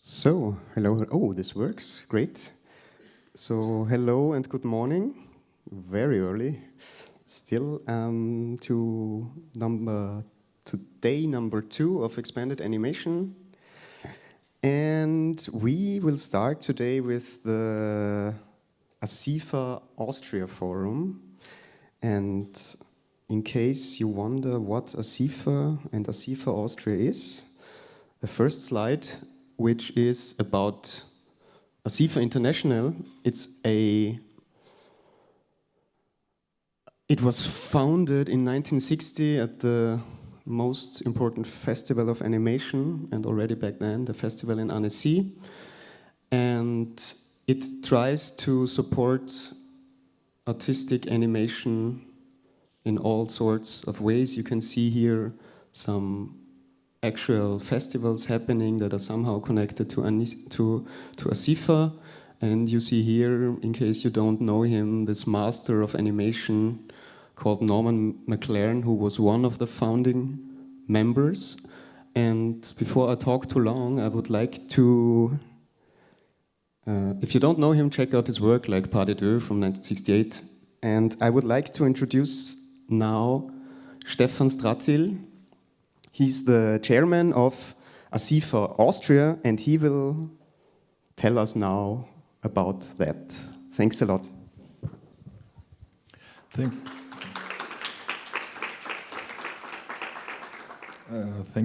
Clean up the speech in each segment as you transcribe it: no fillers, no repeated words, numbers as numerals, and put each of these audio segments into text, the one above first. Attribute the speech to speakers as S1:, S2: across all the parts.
S1: So, hello. Oh, this works. Great. So, hello and good morning. Very early. Still to day number 2 of Expanded Animation. And we will start today with the ASIFA Austria Forum. And in case you wonder what ASIFA and ASIFA Austria is, the first slide, which is about ASIFA International. It was founded in 1960 at the most important festival of animation, and already back then, the festival in Annecy. And it tries to support artistic animation in all sorts of ways. You can see here some actual festivals happening that are somehow connected to ASIFA. And you see here, in case you don't know him, this master of animation called Norman McLaren, who was one of the founding members. And before I talk too long, I would like to, if you don't know him, check out his work like Pas de Deux from 1968. And I would like to introduce now Stefan Stratil. He's the chairman of ASIFA Austria, and he will tell us now about that. Thanks a lot.
S2: Thank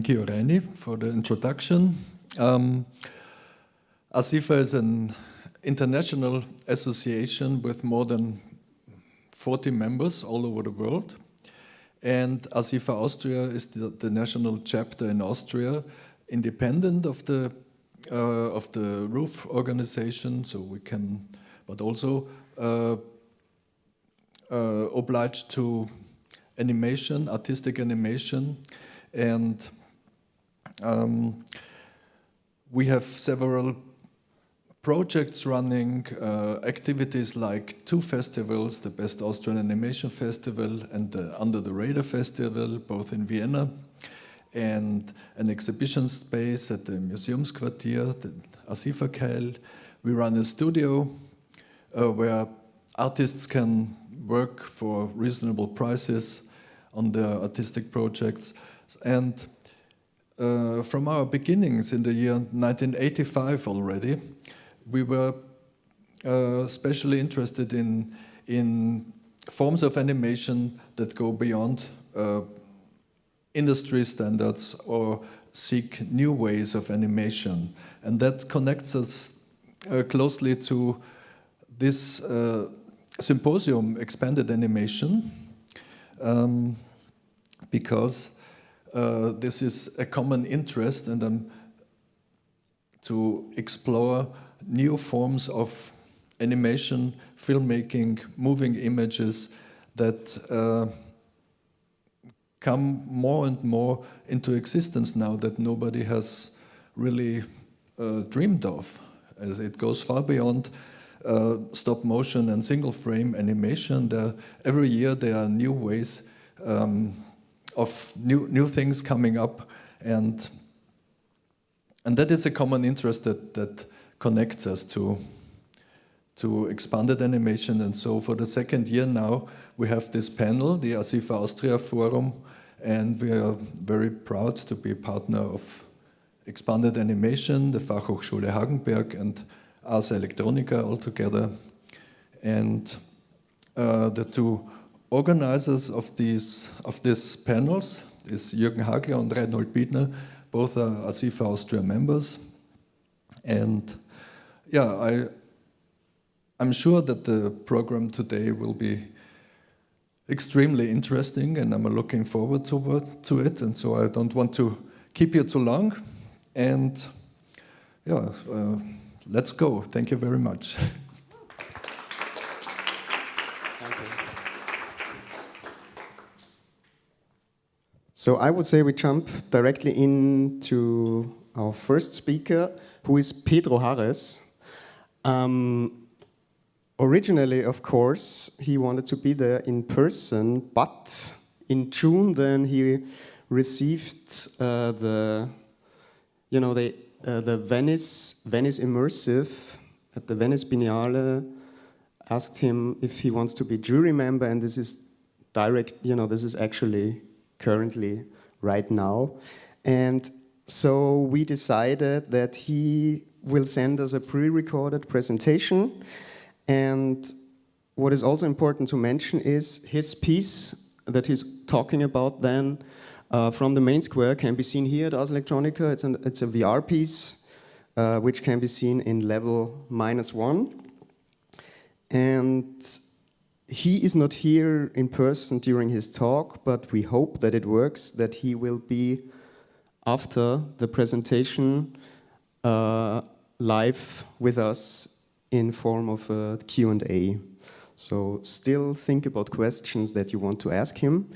S2: you, Reini, for the introduction. ASIFA is an international association with more than 40 members all over the world. And ASIFA Austria is the national chapter in Austria, independent of the roof organization, so we can, but also obliged to animation, artistic animation, and we have several projects running, activities like 2 festivals, the Best Austrian Animation Festival and the Under the Radar Festival, both in Vienna, and an exhibition space at the Museumsquartier, the ASIFA Keil. We run a studio where artists can work for reasonable prices on their artistic projects. And from our beginnings in the year 1985 already, we were especially interested in forms of animation that go beyond industry standards or seek new ways of animation. And that connects us closely to this symposium, Expanded Animation, because this is a common interest, and to explore new forms of animation, filmmaking, moving images that come more and more into existence now that nobody has really dreamed of. As it goes far beyond stop motion and single frame animation. Every year there are new ways of new things coming up, and that is a common interest that connects us to expanded animation. And so for the second year now, we have this panel, the ASIFA Austria Forum, and we are very proud to be a partner of Expanded Animation, the Fachhochschule Hagenberg, and Ars Electronica all together. And the 2 organizers of these panels is Jürgen Hagler and Reinhold Biedner. Both are ASIFA Austria members. And yeah, I'm sure that the program today will be extremely interesting, and I'm looking forward to it. And so I don't want to keep you too long. And yeah, let's go. Thank you very much.
S1: Thank you. So I would say we jump directly into our first speaker, who is Pedro Harres. Originally, of course, he wanted to be there in person, but in June then he received the the Venice Immersive at the Venice Biennale asked him if he wants to be jury member, and this is direct, this is actually currently right now. And so we decided that he will send us a pre-recorded presentation. And what is also important to mention is his piece that he's talking about then from the main square can be seen here at Ars Electronica. It's a VR piece which can be seen in level -1. And he is not here in person during his talk, but we hope that it works, that he will be, after the presentation, live with us in form of a Q&A. So still think about questions that you want to ask him.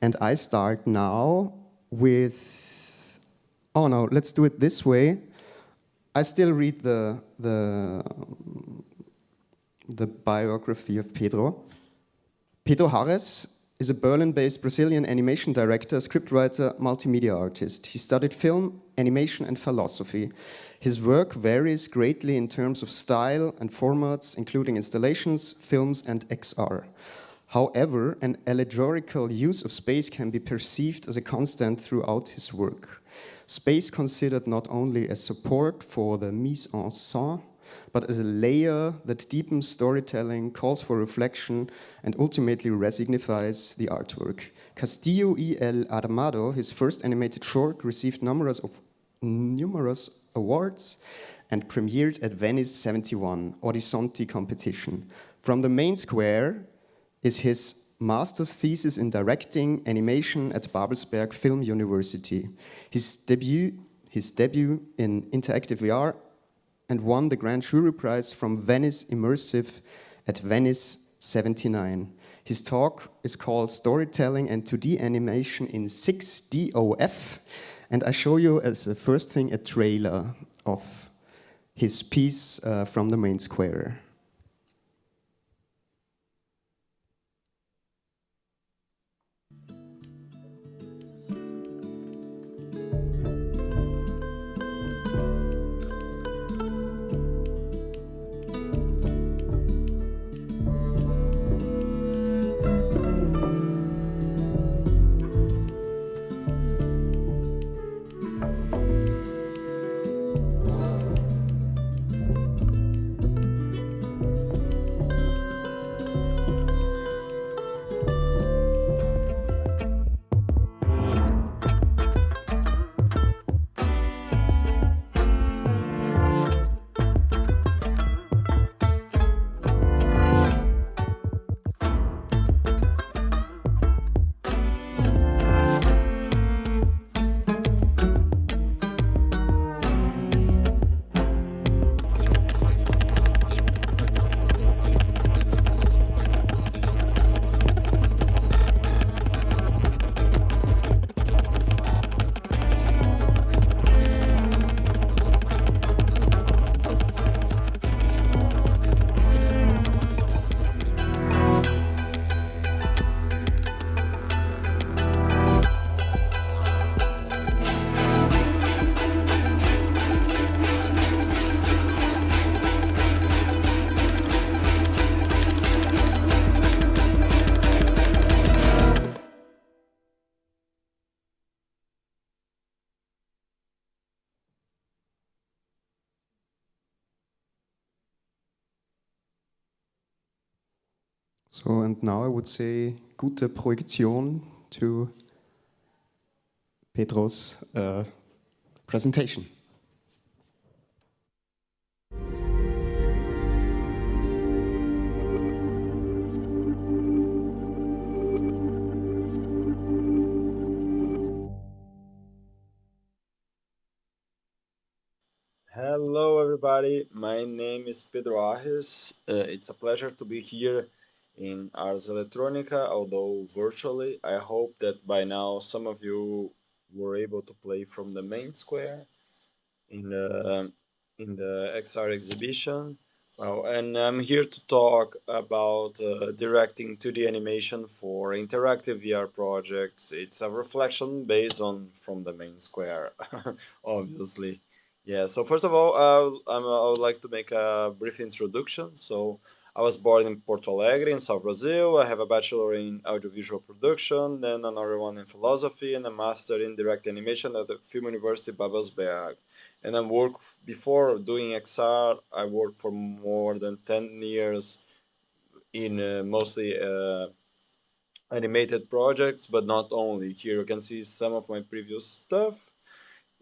S1: And I start now with, oh no, let's do it this way. I still read the biography of Pedro. Pedro Harres is a Berlin-based Brazilian animation director, scriptwriter, multimedia artist. He studied film, animation, and philosophy. His work varies greatly in terms of style and formats, including installations, films, and XR. However, an allegorical use of space can be perceived as a constant throughout his work. Space considered not only as support for the mise en scène, but as a layer that deepens storytelling, calls for reflection, and ultimately resignifies the artwork. Castillo y el Armado, his first animated short, received numerous awards and premiered at Venice 71 Horizonti competition. From the main square is his master's thesis in directing animation at Babelsberg Film University. His debut in interactive VR, and won the Grand Jury Prize from Venice Immersive at Venice 79. His talk is called Storytelling and 2D Animation in 6DOF, and I show you as the first thing a trailer of his piece from the main square. So, and now I would say gute Projektion to Pedro's presentation.
S3: Hello, everybody. My name is Pedro Harres. It's a pleasure to be here in Ars Electronica, although virtually. I hope that by now some of you were able to play from the main square in the XR exhibition. Well, and I'm here to talk about directing 2D animation for interactive VR projects. It's a reflection based on from the main square, obviously. Yeah, so first of all, I would like to make a brief introduction. So, I was born in Porto Alegre in South Brazil. I have a bachelor in audiovisual production, then another one in philosophy, and a master in direct animation at the Film University Babelsberg. And I work before doing XR. I worked for more than 10 years in mostly animated projects, but not only. Here you can see some of my previous stuff.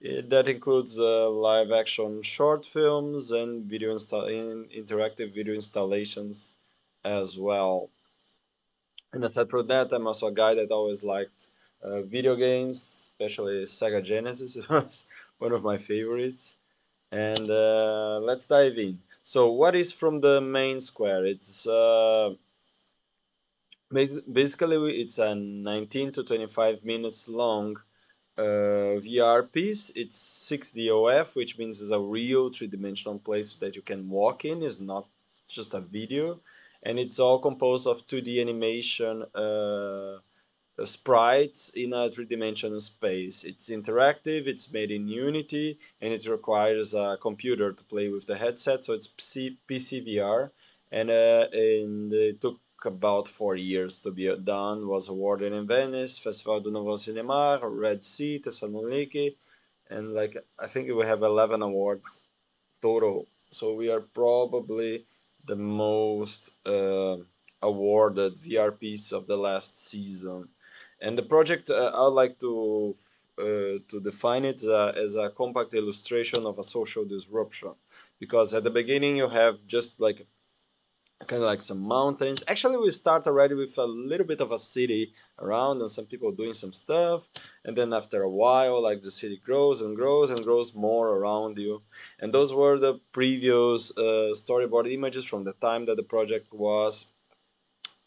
S3: That includes live action short films and interactive video installations as well. And aside from that, I'm also a guy that always liked video games, especially Sega Genesis. It was one of my favorites. And let's dive in. So, what is from the main square? It's basically it's a 19 to 25 minutes long VR piece. It's 6DOF, which means it's a real three-dimensional place that you can walk in. It's not just a video, and it's all composed of 2D animation sprites in a three-dimensional space. It's interactive. It's made in Unity, and it requires a computer to play with the headset. So it's PC VR, and it took about 4 years to be done. Was awarded in Venice, Festival do Novo Cinema, Red Sea, Thessaloniki, and like I think we have 11 awards total. So we are probably the most awarded VR piece of the last season. And the project, I would like to define it as a compact illustration of a social disruption, because at the beginning you have just like kind of like some mountains. Actually, we start already with a little bit of a city around and some people doing some stuff. And then after a while, like the city grows and grows and grows more around you. And those were the previous storyboard images from the time that the project was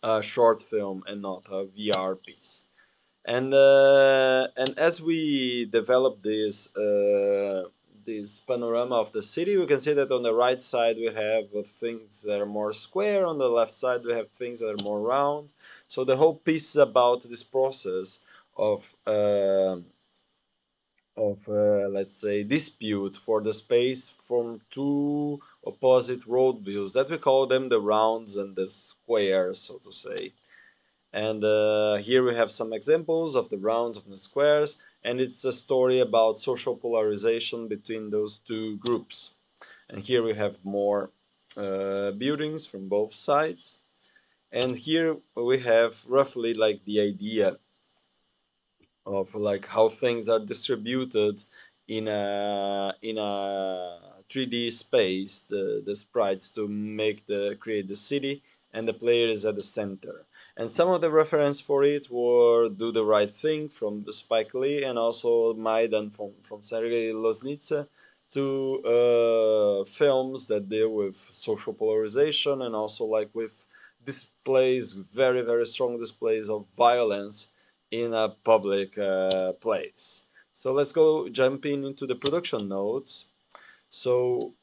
S3: a short film and not a VR piece. And as we develop this panorama of the city, we can see that on the right side we have things that are more square. On the left side we have things that are more round. So the whole piece is about this process of let's say dispute for the space from two opposite world views that we call them the rounds and the squares, so to say. And here we have some examples of the rounds of the squares, and it's a story about social polarization between those two groups. And here we have more buildings from both sides. And here we have roughly like the idea of like how things are distributed in a 3D space, the sprites to make the create the city, and the player is at the center. And some of the reference for it were Do the Right Thing from Spike Lee, and also Maidan from Sergei Loznitsa, two films that deal with social polarization and also like with displays, very very strong displays of violence in a public place. So let's go jumping into the production notes. So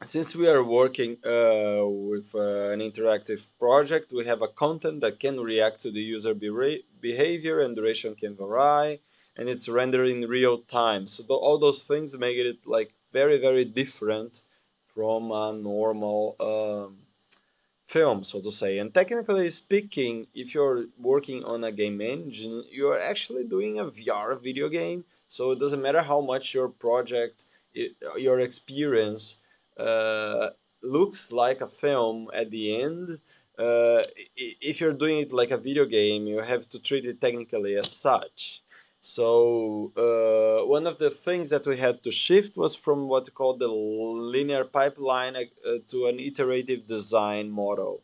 S3: since we are working with an interactive project, we have a content that can react to the user behavior, and duration can vary, and it's rendered in real time. So all those things make it like very very different from a normal film, so to say. And technically speaking, if you're working on a game engine, you're actually doing a VR video game. So it doesn't matter how much your project, your experience uh, looks like a film at the end. If you're doing it like a video game, you have to treat it technically as such. So one of the things that we had to shift was from what we call the linear pipeline to an iterative design model.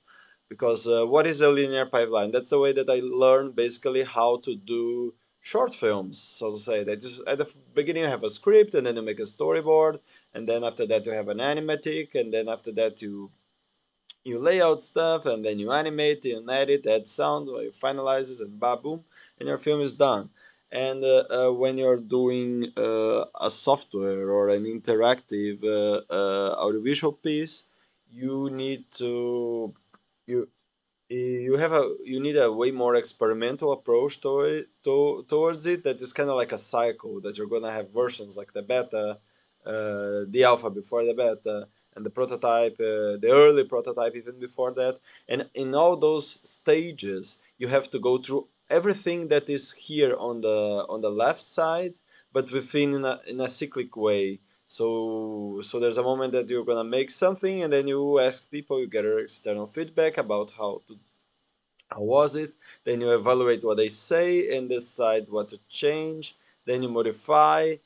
S3: Because what is a linear pipeline? That's the way that I learned basically how to do short films, so to say. That just at the beginning you have a script, and then you make a storyboard, and then after that you have an animatic, and then after that you lay out stuff, and then you animate, you edit, add sound, you finalize it, and boom, and your film is done. And when you're doing a software or an interactive audiovisual piece, you need to you you need a way more experimental approach towards it. That is kind of like a cycle that you're gonna have versions like the beta, the alpha before the beta, and the prototype, the early prototype even before that. And in all those stages, you have to go through everything that is here on the left side, but within in a cyclic way. So there's a moment that you're gonna make something, and then you ask people, you get external feedback about how was it. Then you evaluate what they say and decide what to change. Then you modify,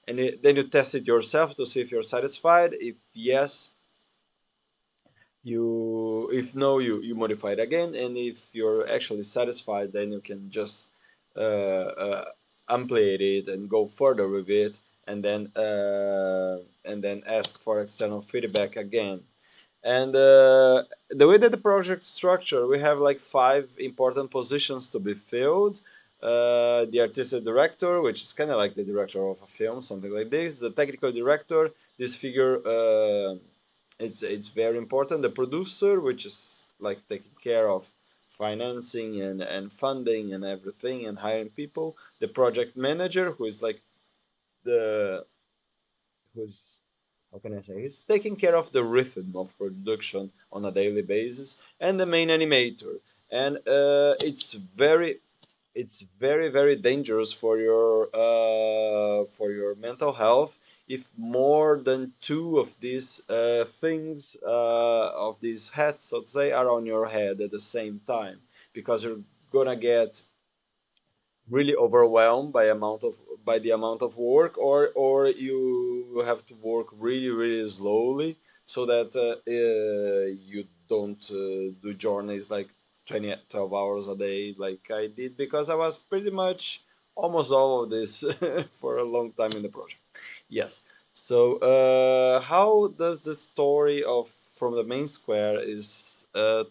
S3: and then you test it yourself to see if you're satisfied. If yes, if no, you modify it again, and if you're actually satisfied, then you can just ampliate it and go further with it, and then ask for external feedback again. And the way that the project structure, we have like 5 important positions to be filled. The artistic director, which is kind of like the director of a film, something like this. The technical director, this figure, it's very important. The producer, which is like taking care of financing and funding and everything and hiring people. The project manager, who is like the who's how can I say, he's taking care of the rhythm of production on a daily basis, and the main animator. And it's very dangerous for your mental health if more than 2 of these things of these hats, so to say, are on your head at the same time, because you're gonna get really overwhelmed by the amount of work, or you have to work really slowly, so that you don't do journeys like 12 hours a day like I did, because I was pretty much almost all of this for a long time in the project. Yes. So how does the story of from the main square is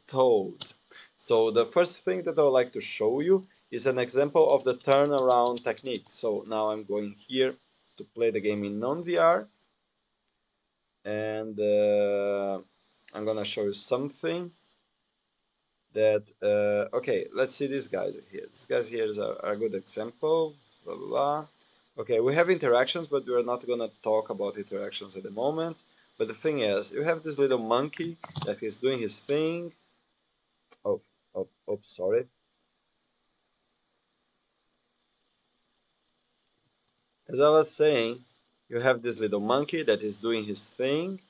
S3: told? So the first thing that I would like to show you is an example of the turnaround technique. So now I'm going here to play the game in non-VR, and I'm gonna show you something that okay, let's see these guys here. These guys here is a good example. Blah blah blah. Okay, we have interactions, but we're not gonna talk about interactions at the moment. But the thing is, you have this little monkey that is doing his thing. Oh, sorry. As I was saying, you have this little monkey that is doing his thing,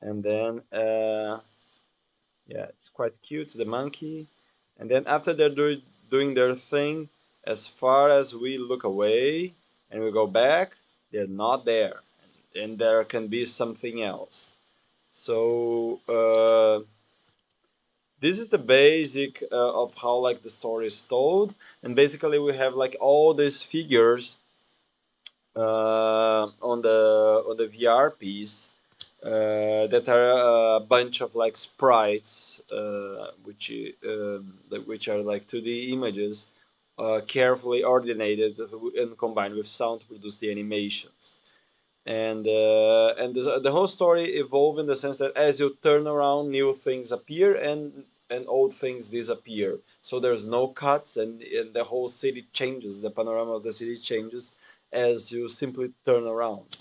S3: and then yeah, it's quite cute, the monkey. And then after they're doing their thing, as far as we look away and we go back, they're not there, and there can be something else. So this is the basic of how like the story is told, and basically we have like all these figures on the VR piece that are a bunch of like sprites, which are like 2D images, carefully ordinated and combined with sound to produce the animations. And the whole story evolve in the sense that as you turn around, new things appear and old things disappear. So there's no cuts, and the whole city changes. The panorama of the city changes as you simply turn around.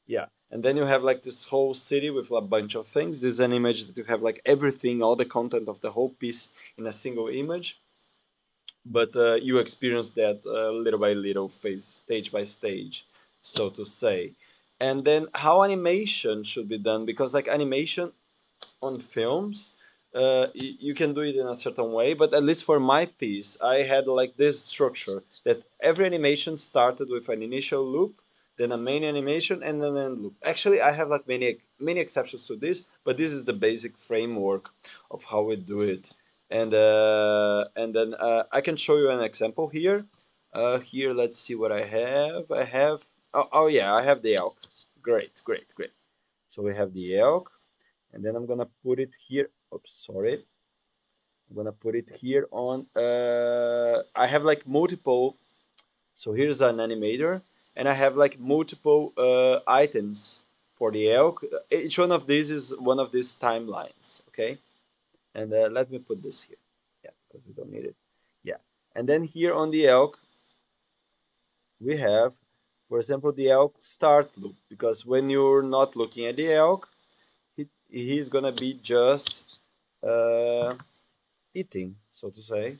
S3: Yeah, and then you have like this whole city with a bunch of things. This is an image that you have like everything, all the content of the whole piece in a single image. But you experience that little by little, phase, stage by stage, so to say. And then how animation should be done, because like animation on films, you can do it in a certain way, but at least for my piece, I had like this structure that every animation started with an initial loop, then a main animation, and then an end loop. Actually, I have like many exceptions to this, but this is the basic framework of how we do it. And then I can show you an example here. Here, let's see what I have. I have oh yeah, I have the elk. Great. So we have the elk, and then I'm gonna put it here. Oops, sorry. I'm gonna put it here on. I have like multiple. So here's an animator, and I have like multiple items for the elk. Each one of these is one of these timelines. Okay. And let me put this here. Yeah, because we don't need it. Yeah. And then here on the elk, we have, for example, the elk start loop. Because when you're not looking at the elk, he's going to be just eating, so to say.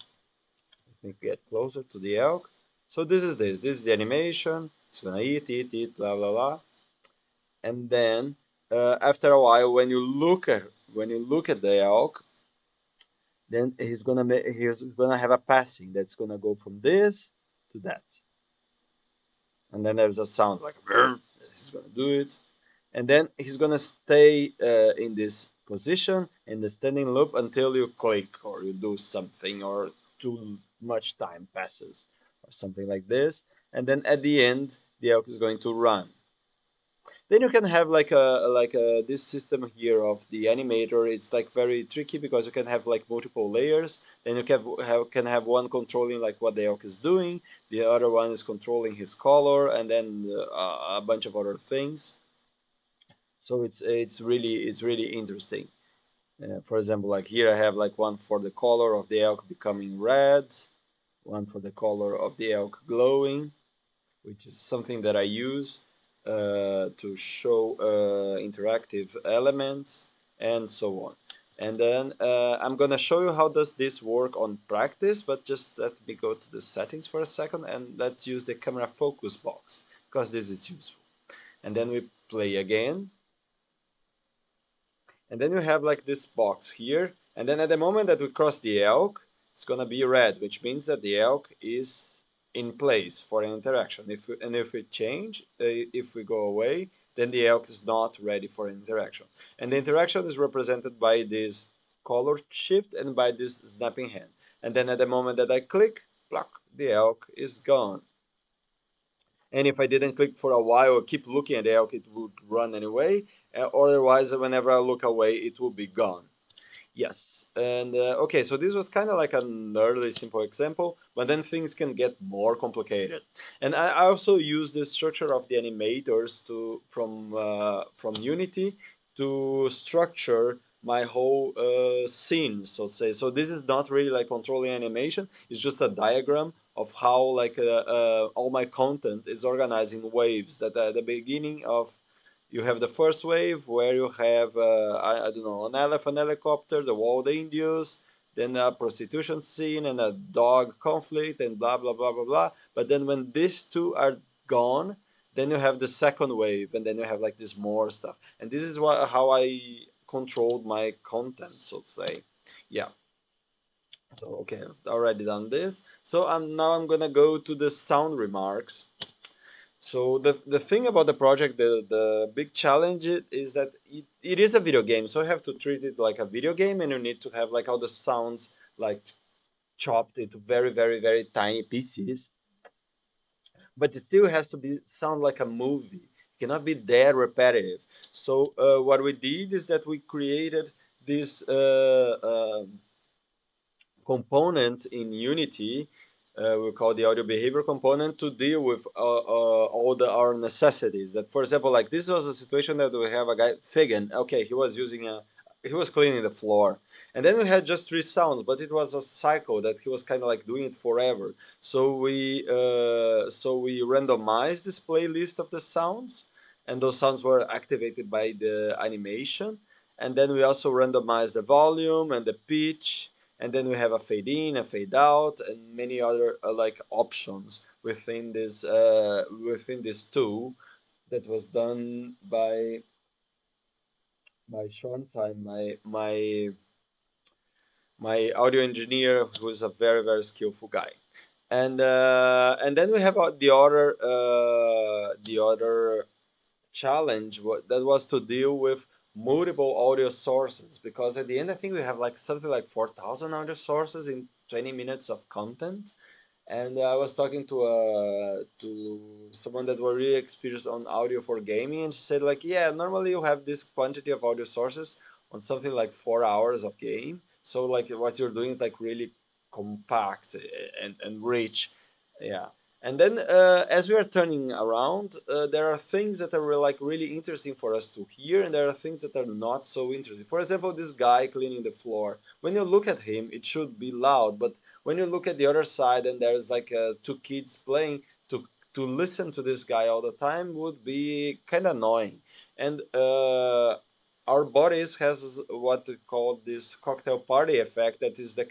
S3: Let me get closer to the elk. So this is this. This is the animation. It's going to eat, blah, blah, blah. And then after a while, when you look at the elk, then he's gonna have a passing that's gonna go from this to that, and then there's a sound like he's gonna do it, and then he's gonna stay in this position in the standing loop until you click or you do something or too much time passes or something like this, and then at the end the elk is going to run. Then you can have like a this system here of the animator. It's like very tricky because you can have like multiple layers. Then you can have one controlling like what the elk is doing, the other one is controlling his color, and then a bunch of other things. So it's really interesting. For example, like here I have like one for the color of the elk becoming red, one for the color of the elk glowing, which is something that I use to show interactive elements and so on. And then I'm gonna show you how does this work on practice, but just let me go to the settings for a second and let's use the camera focus box because this is useful. And then we play again. And then you have like this box here. And then at the moment that we cross the elk, it's gonna be red, which means that the elk is in place for an interaction. If we change, if we go away, then the elk is not ready for an interaction. And the interaction is represented by this color shift and by this snapping hand. And then at the moment that I click, pluck, the elk is gone. And if I didn't click for a while or keep looking at the elk, it would run anyway. Otherwise, whenever I look away, it will be gone. Yes, and okay, so this was kind of like an early simple example, but then things can get more complicated. And I also use the structure of the animators from Unity to structure my whole scene, so to say. So this is not really like controlling animation; it's just a diagram of how like all my content is organized in waves. That at the beginning of you have the first wave where you have I don't know, an helicopter, the wild Indios, then a prostitution scene and a dog conflict and blah blah blah blah blah. But then when these two are gone, then you have the second wave and then you have like this more stuff. And this is how I controlled my content, so to say. Yeah. So okay, I've already done this. So now I'm gonna go to the sound remarks. So the thing about the project, the big challenge is that it is a video game. So you have to treat it like a video game, and you need to have like all the sounds like chopped into very very very tiny pieces. But it still has to be sound like a movie. It cannot be that repetitive. So what we did is that we created this component in Unity, we call the audio behavior component, to deal with all our necessities. That, for example, like this was a situation that we have a guy Figan. Okay, he was cleaning the floor, and then we had just three sounds, but it was a cycle that he was kind of like doing it forever. So we randomized this playlist of the sounds, and those sounds were activated by the animation. And then we also randomized the volume and the pitch, and then we have a fade in, a fade out, and many other like options within this tool that was done by Sean Time, my audio engineer, who is a very very skillful guy. And then we have the other challenge that was to deal with multiple audio sources, because at the end I think we have like something like 4,000 audio sources in 20 minutes of content. And I was talking to someone that were really experienced on audio for gaming, and she said like, yeah, normally you have this quantity of audio sources on something like 4 hours of game. So like what you're doing is like really compact and rich. Yeah. And then as we are turning around, there are things that are like really interesting for us to hear, and there are things that are not so interesting. For example, this guy cleaning the floor. When you look at him, it should be loud, but when you look at the other side and there's like two kids playing, to listen to this guy all the time would be kind of annoying. And our bodies has what we call this cocktail party effect, that is the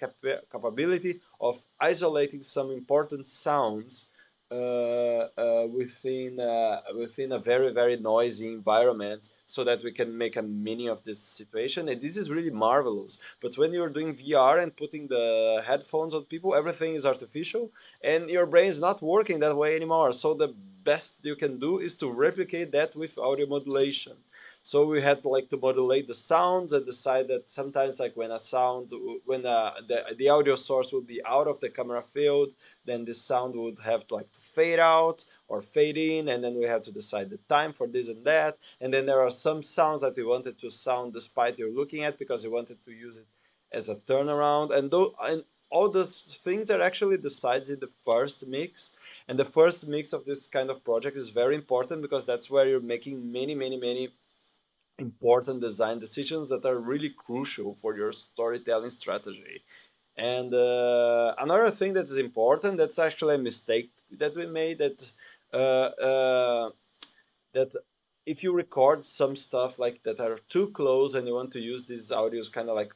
S3: capability of isolating some important sounds within a very very noisy environment, so that we can make a meaning of this situation. And this is really marvelous. But when you're doing VR and putting the headphones on people, everything is artificial, and your brain is not working that way anymore. So the best you can do is to replicate that with audio modulation. So we had like to modulate the sounds and decide that sometimes, like when a sound, when the audio source would be out of the camera field, then this sound would have to like to fade out or fade in, and then we had to decide the time for this and that. And then there are some sounds that we wanted to sound despite you're looking at, because we wanted to use it as a turnaround. And all the things are actually decided in the first mix. And the first mix of this kind of project is very important, because that's where you're making many important design decisions that are really crucial for your storytelling strategy. And another thing that is important, that's actually a mistake that we made, uh, uh, that if you record some stuff like that are too close and you want to use these audios kind of like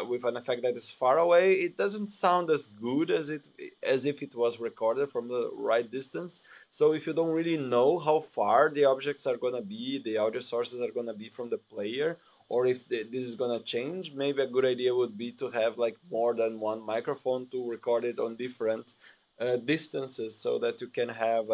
S3: with an effect that is far away, it doesn't sound as good as if it was recorded from the right distance. So if you don't really know how far the objects are going to be, the audio sources are going to be from the player, or if this is going to change, maybe a good idea would be to have like more than one microphone to record it on different distances, so that you can have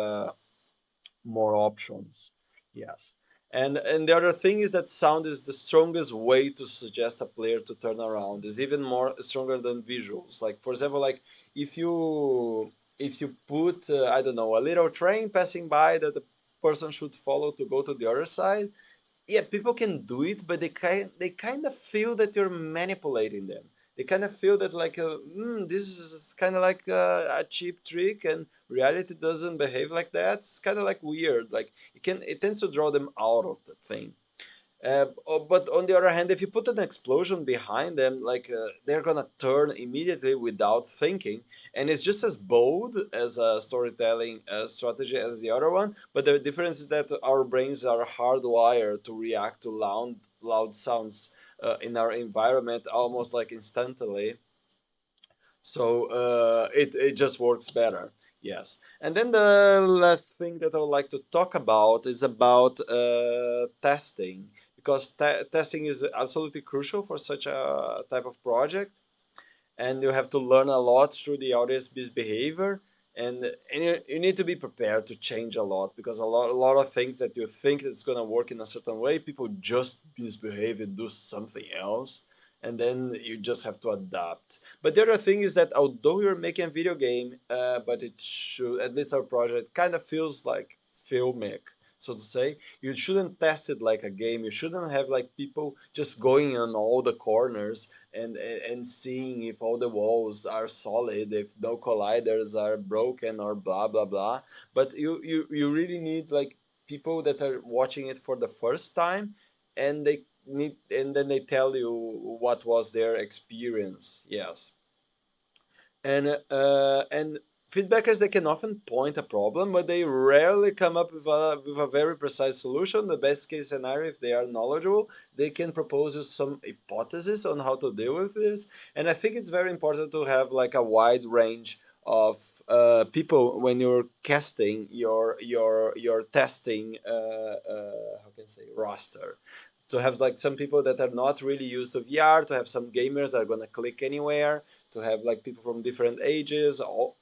S3: more options. Yes. And the other thing is that sound is the strongest way to suggest a player to turn around. Is even more stronger than visuals. Like for example, like if you put I don't know, a little train passing by that the person should follow to go to the other side, yeah, people can do it, but they kind of feel that you're manipulating them. They kind of feel that like this is kind of like a cheap trick, and reality doesn't behave like that. It's kind of like weird. Like it tends to draw them out of the thing. But on the other hand, if you put an explosion behind them, like they're gonna turn immediately without thinking, and it's just as bold as a storytelling strategy as the other one. But the difference is that our brains are hardwired to react to loud sounds in our environment almost like instantly. So it just works better. Yes. And then the last thing that I would like to talk about is about testing, because testing is absolutely crucial for such a type of project, and you have to learn a lot through the audience's behavior. And you need to be prepared to change a lot, because a lot of things that you think it's going to work in a certain way, people just misbehave and do something else, and then you just have to adapt. But the other thing is that although you're making a video game, but it should, at least our project kind of feels like filmic, so to say. You shouldn't test it like a game. You shouldn't have like people just going on all the corners and seeing if all the walls are solid, if no colliders are broken or blah blah blah. But you really need like people that are watching it for the first time, and they need, and then they tell you what was their experience. Yes. And feedbackers, they can often point a problem, but they rarely come up with a very precise solution. The best case scenario, if they are knowledgeable, they can propose you some hypothesis on how to deal with this. And I think it's very important to have like a wide range of people when you're casting your testing how can I say, roster, to have like some people that are not really used to VR, to have some gamers that are gonna click anywhere, to have like people from different ages, all,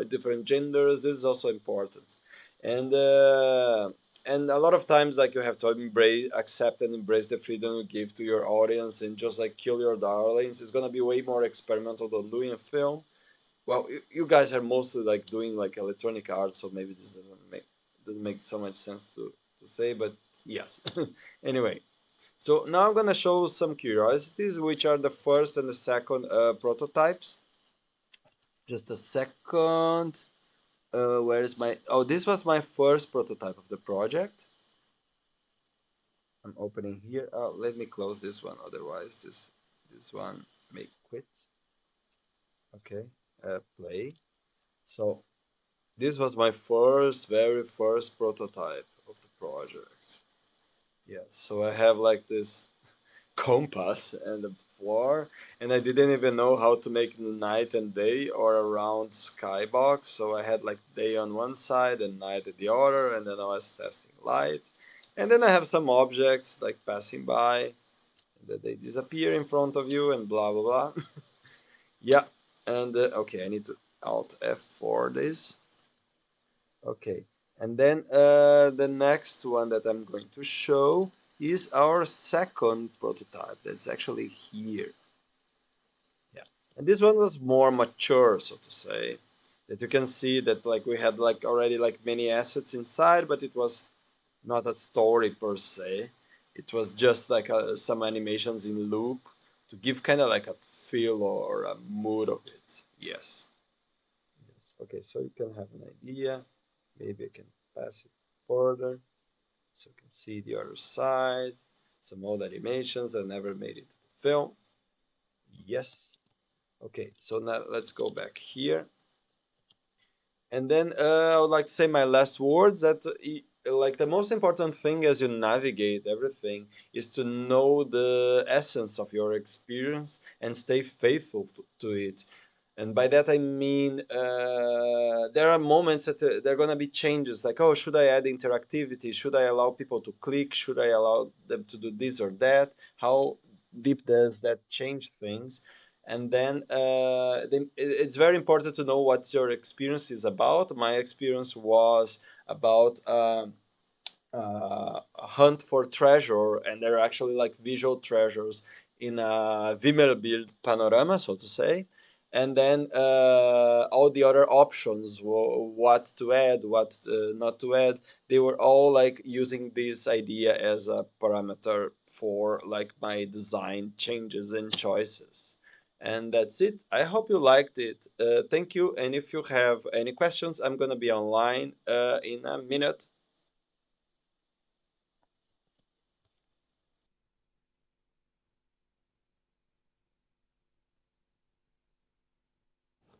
S3: different genders. This is also important, and uh, and a lot of times like you have to accept and embrace the freedom you give to your audience, and just like kill your darlings. It's gonna be way more experimental than doing a film. Well, you guys are mostly like doing like electronic art, so maybe this doesn't make so much sense to say, but yes. Anyway, so now I'm gonna show some curiosities, which are the first and the second prototypes. Just a second. where is my... Oh, this was my first prototype of the project. I'm opening here. Oh, let me close this one, otherwise this one may quit. Okay, play. So this was my very first prototype of the project. Yeah, so I have like this compass and the floor, and I didn't even know how to make night and day or around skybox. So I had like day on one side and night at the other, and then I was testing light. And then I have some objects like passing by, that they disappear in front of you and blah blah blah. Yeah, and okay, I need to Alt F for this. Okay, and then the next one that I'm going to show is our second prototype that's actually here. Yeah, and this one was more mature, so to say, that you can see that like we had like already like many assets inside, but it was not a story per se. It was just like some animations in loop to give kind of like a feel or a mood of it. Yes. Yes. Okay, so you can have an idea. Maybe I can pass it further so you can see the other side. Some old animations that never made it to the film. Yes. Okay, so now let's go back here. And then I would like to say my last words that like the most important thing as you navigate everything is to know the essence of your experience and stay faithful to it. And by that I mean there are moments that there are going to be changes, like, oh, should I add interactivity? Should I allow people to click? Should I allow them to do this or that? How deep does that change things? And then it's very important to know what your experience is about. My experience was about a hunt for treasure, and they're actually like visual treasures in a Wimmelbild panorama, so to say. And then all the other options, what to add, what not to add, they were all like using this idea as a parameter for like my design changes and choices. And that's it. I hope you liked it. Thank you. And if you have any questions, I'm going to be online in a minute.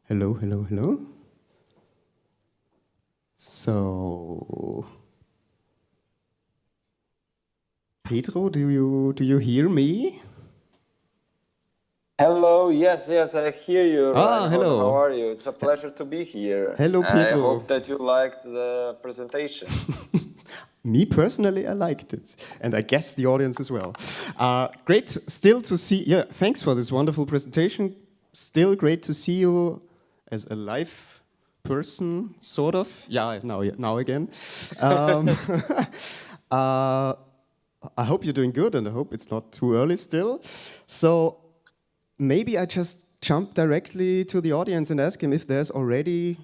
S1: Hello, hello, hello. So, Pedro, do you hear me?
S3: Hello, yes, I hear you,
S1: Ah,
S3: Reinhold.
S1: hello.
S3: How are you? It's a pleasure to be here.
S1: Hello,
S3: I
S1: Pedro.
S3: hope that you liked the presentation.
S1: Me personally, I liked it, and I guess the audience as well. Great, still to see. Yeah, thanks for this wonderful presentation. Still great to see you as a live person, sort of. Yeah, now again. I hope you're doing good, and I hope it's not too early still. So maybe I just jump directly to the audience and ask him if there's already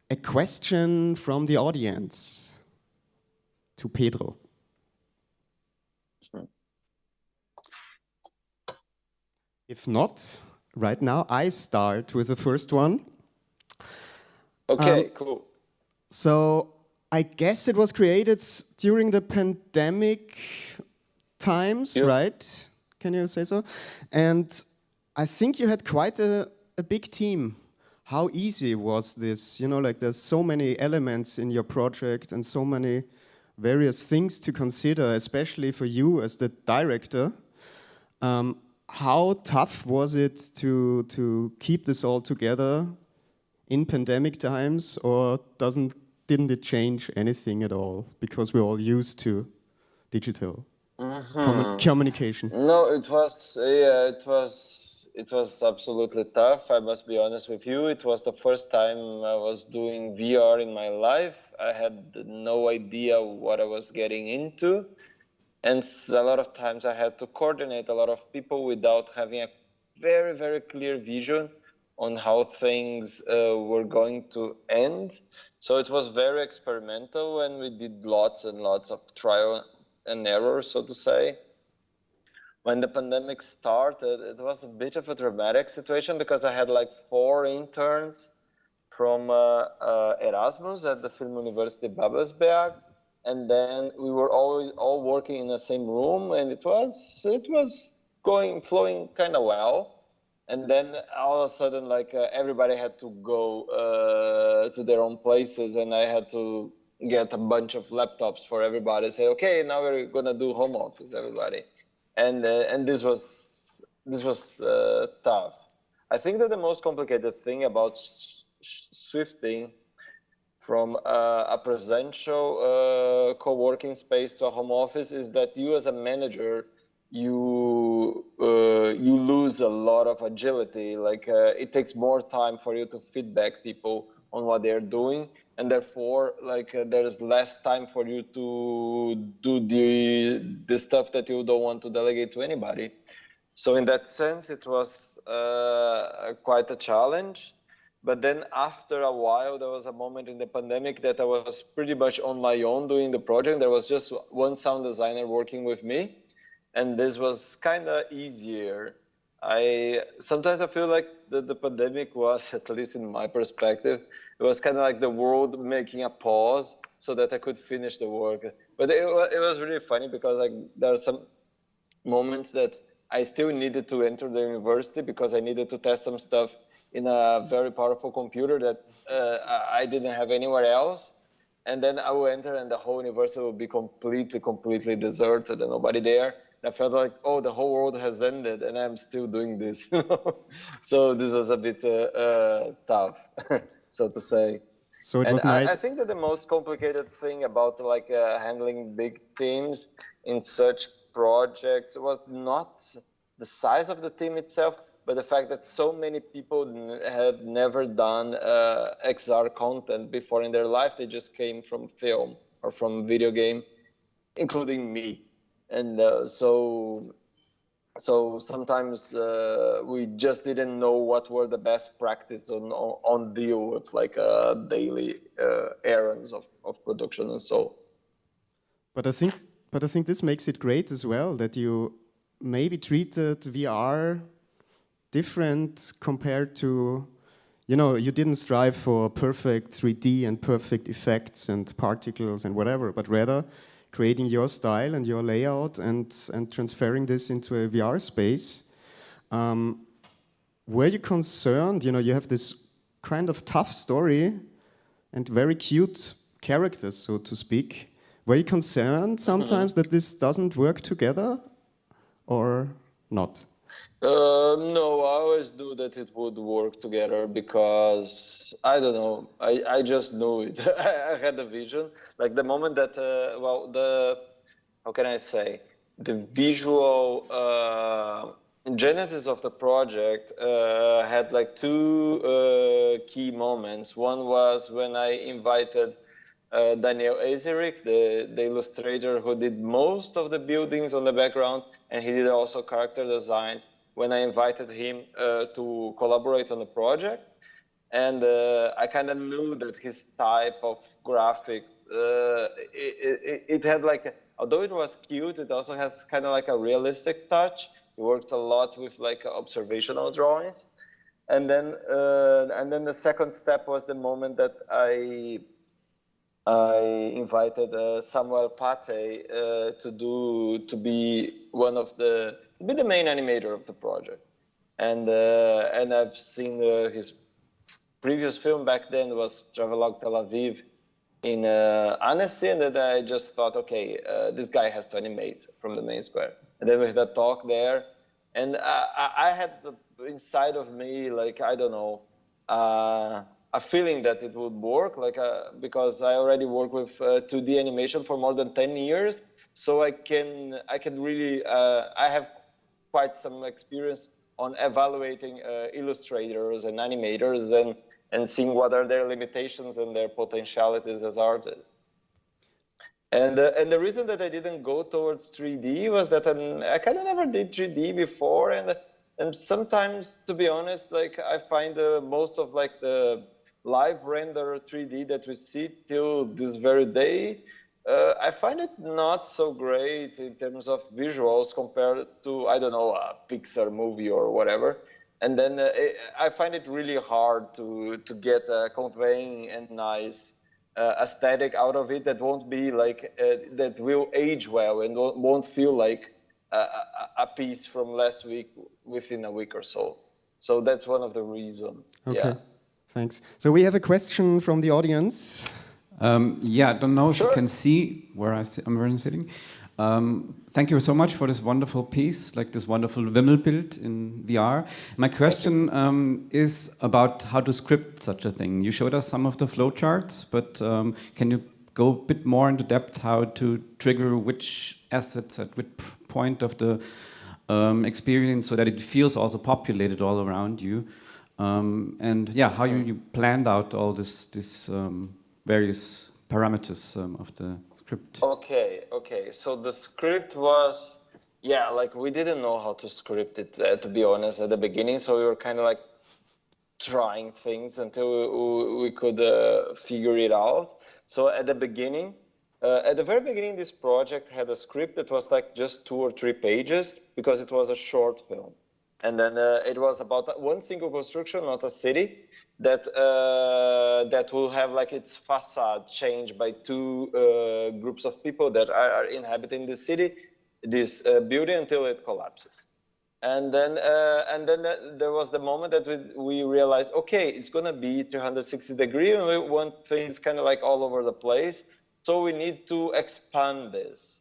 S1: a question from the audience to Pedro. If not, right now I start with the first one.
S3: Okay, cool.
S1: So I guess it was created during the pandemic times,
S3: Yep.
S1: right? Can you say so? And I think you had quite a big team. How easy was this? You know, like there's so many elements in your project and so many various things to consider, especially for you as the director. How tough was it to keep this all together in pandemic times, or didn't it change anything at all because we're all used to digital communication?
S3: No, it was it was absolutely tough. I must be honest with you. It was the first time I was doing VR in my life. I had no idea what I was getting into. And a lot of times I had to coordinate a lot of people without having a very, very clear vision on how things were going to end. So it was very experimental, and we did lots and lots of trial and error, so to say. When the pandemic started, it was a bit of a dramatic situation because I had like 4 interns
S4: from Erasmus at the Film University Babelsberg, and then we were always all working in the same room, and it was flowing kind of well. And then all of a sudden, like everybody had to go to their own places, and I had to get a bunch of laptops for everybody. Say, okay, now we're gonna do home office, everybody, and this was tough. I think that the most complicated thing about swifting from a presential co-working space to a home office is that you, as a manager, you lose a lot of agility. Like it takes more time for you to feedback people on what they're doing, and therefore, like there's less time for you to do the stuff that you don't want to delegate to anybody. So in that sense, it was quite a challenge. But then after a while, there was a moment in the pandemic that I was pretty much on my own doing the project. There was just one sound designer working with me, and this was kind of easier. Sometimes I feel like the pandemic was, at least in my perspective, it was kind of like the world making a pause so that I could finish the work. But it was really funny because like there are some moments that I still needed to enter the university because I needed to test some stuff in a very powerful computer that I didn't have anywhere else. And then I will enter and the whole university will be completely deserted and nobody there. And I felt like, oh, the whole world has ended and I'm still doing this. So this was a bit tough, so to say.
S1: So it was nice.
S4: I think that the most complicated thing about like handling big teams in such projects was not the size of the team itself, but the fact that so many people had never done XR content before in their life. They just came from film or from video game, including me. And so sometimes we just didn't know what were the best practice on deal with like daily errands of production and so.
S1: But I think this makes it great as well that you maybe treated VR different compared to, you know, you didn't strive for perfect 3D and perfect effects and particles and whatever, but rather creating your style and your layout and transferring this into a VR space. Were you concerned, you know, you have this kind of tough story and very cute characters, so to speak. Were you concerned sometimes that this doesn't work together or not?
S4: No, I always knew that it would work together because, I don't know, I just knew it. I had a vision. Like the moment that, how can I say, the visual genesis of the project had like two key moments. One was when I invited Daniel Ezerick, the illustrator who did most of the buildings on the background, and he did also character design, when I invited him to collaborate on the project. And I kind of knew that his type of graphic, it had like, although it was cute, it also has kind of like a realistic touch. He worked a lot with like observational drawings. And then the second step was the moment that I invited Samuel Pate to be the main animator of the project, and I've seen his previous film back then was Travelogue Tel Aviv in Annecy, and then I just thought, okay, this guy has to animate from the main square. And then we had a talk there, and I had inside of me, like, I don't know, a feeling that it would work, like because I already work with 2D animation for more than 10 years, so I can really I have quite some experience on evaluating illustrators and animators and seeing what are their limitations and their potentialities as artists. And the reason that I didn't go towards 3D was that I kind of never did 3D before, and sometimes, to be honest, like I find most of like the live render 3D that we see till this very day, I find it not so great in terms of visuals compared to, I don't know, a Pixar movie or whatever. And then I find it really hard to get a conveying and nice aesthetic out of it that won't be like that will age well and won't feel like a piece from last week within a week or so. So that's one of the reasons.
S1: Okay,
S4: yeah.
S1: Thanks. So we have a question from the audience.
S5: Yeah, I don't know if
S4: Sure.
S5: you can see where I'm sitting. Thank you so much for this wonderful piece, like this wonderful Wimmelbild in VR. My question is about how to script such a thing. You showed us some of the flowcharts, but can you go a bit more into depth how to trigger which assets at which point of the experience so that it feels also populated all around you? And yeah, how you planned out all this various parameters of the script.
S4: Okay. So the script was, yeah, like we didn't know how to script it, to be honest, at the beginning. So we were kind of like trying things until we could figure it out. So at the beginning, at the very beginning, this project had a script that was like just 2 or 3 pages because it was a short film. And then it was about one single construction, not a city, that will have like its facade changed by 2 groups of people that are inhabiting the city, this building, until it collapses. And then there was the moment that we realized, okay, it's gonna be 360 degrees, and we want things kind of like all over the place. So we need to expand this.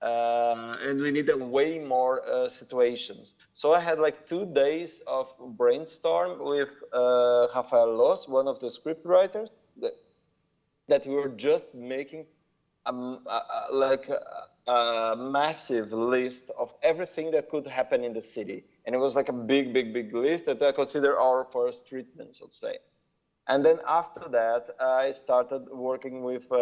S4: And we needed way more situations. So I had like 2 days of brainstorm with Rafael Loss, one of the script writers, that we were just making like a massive list of everything that could happen in the city. And it was like a big list that I consider our first treatment, so to say. And then after that, I started working with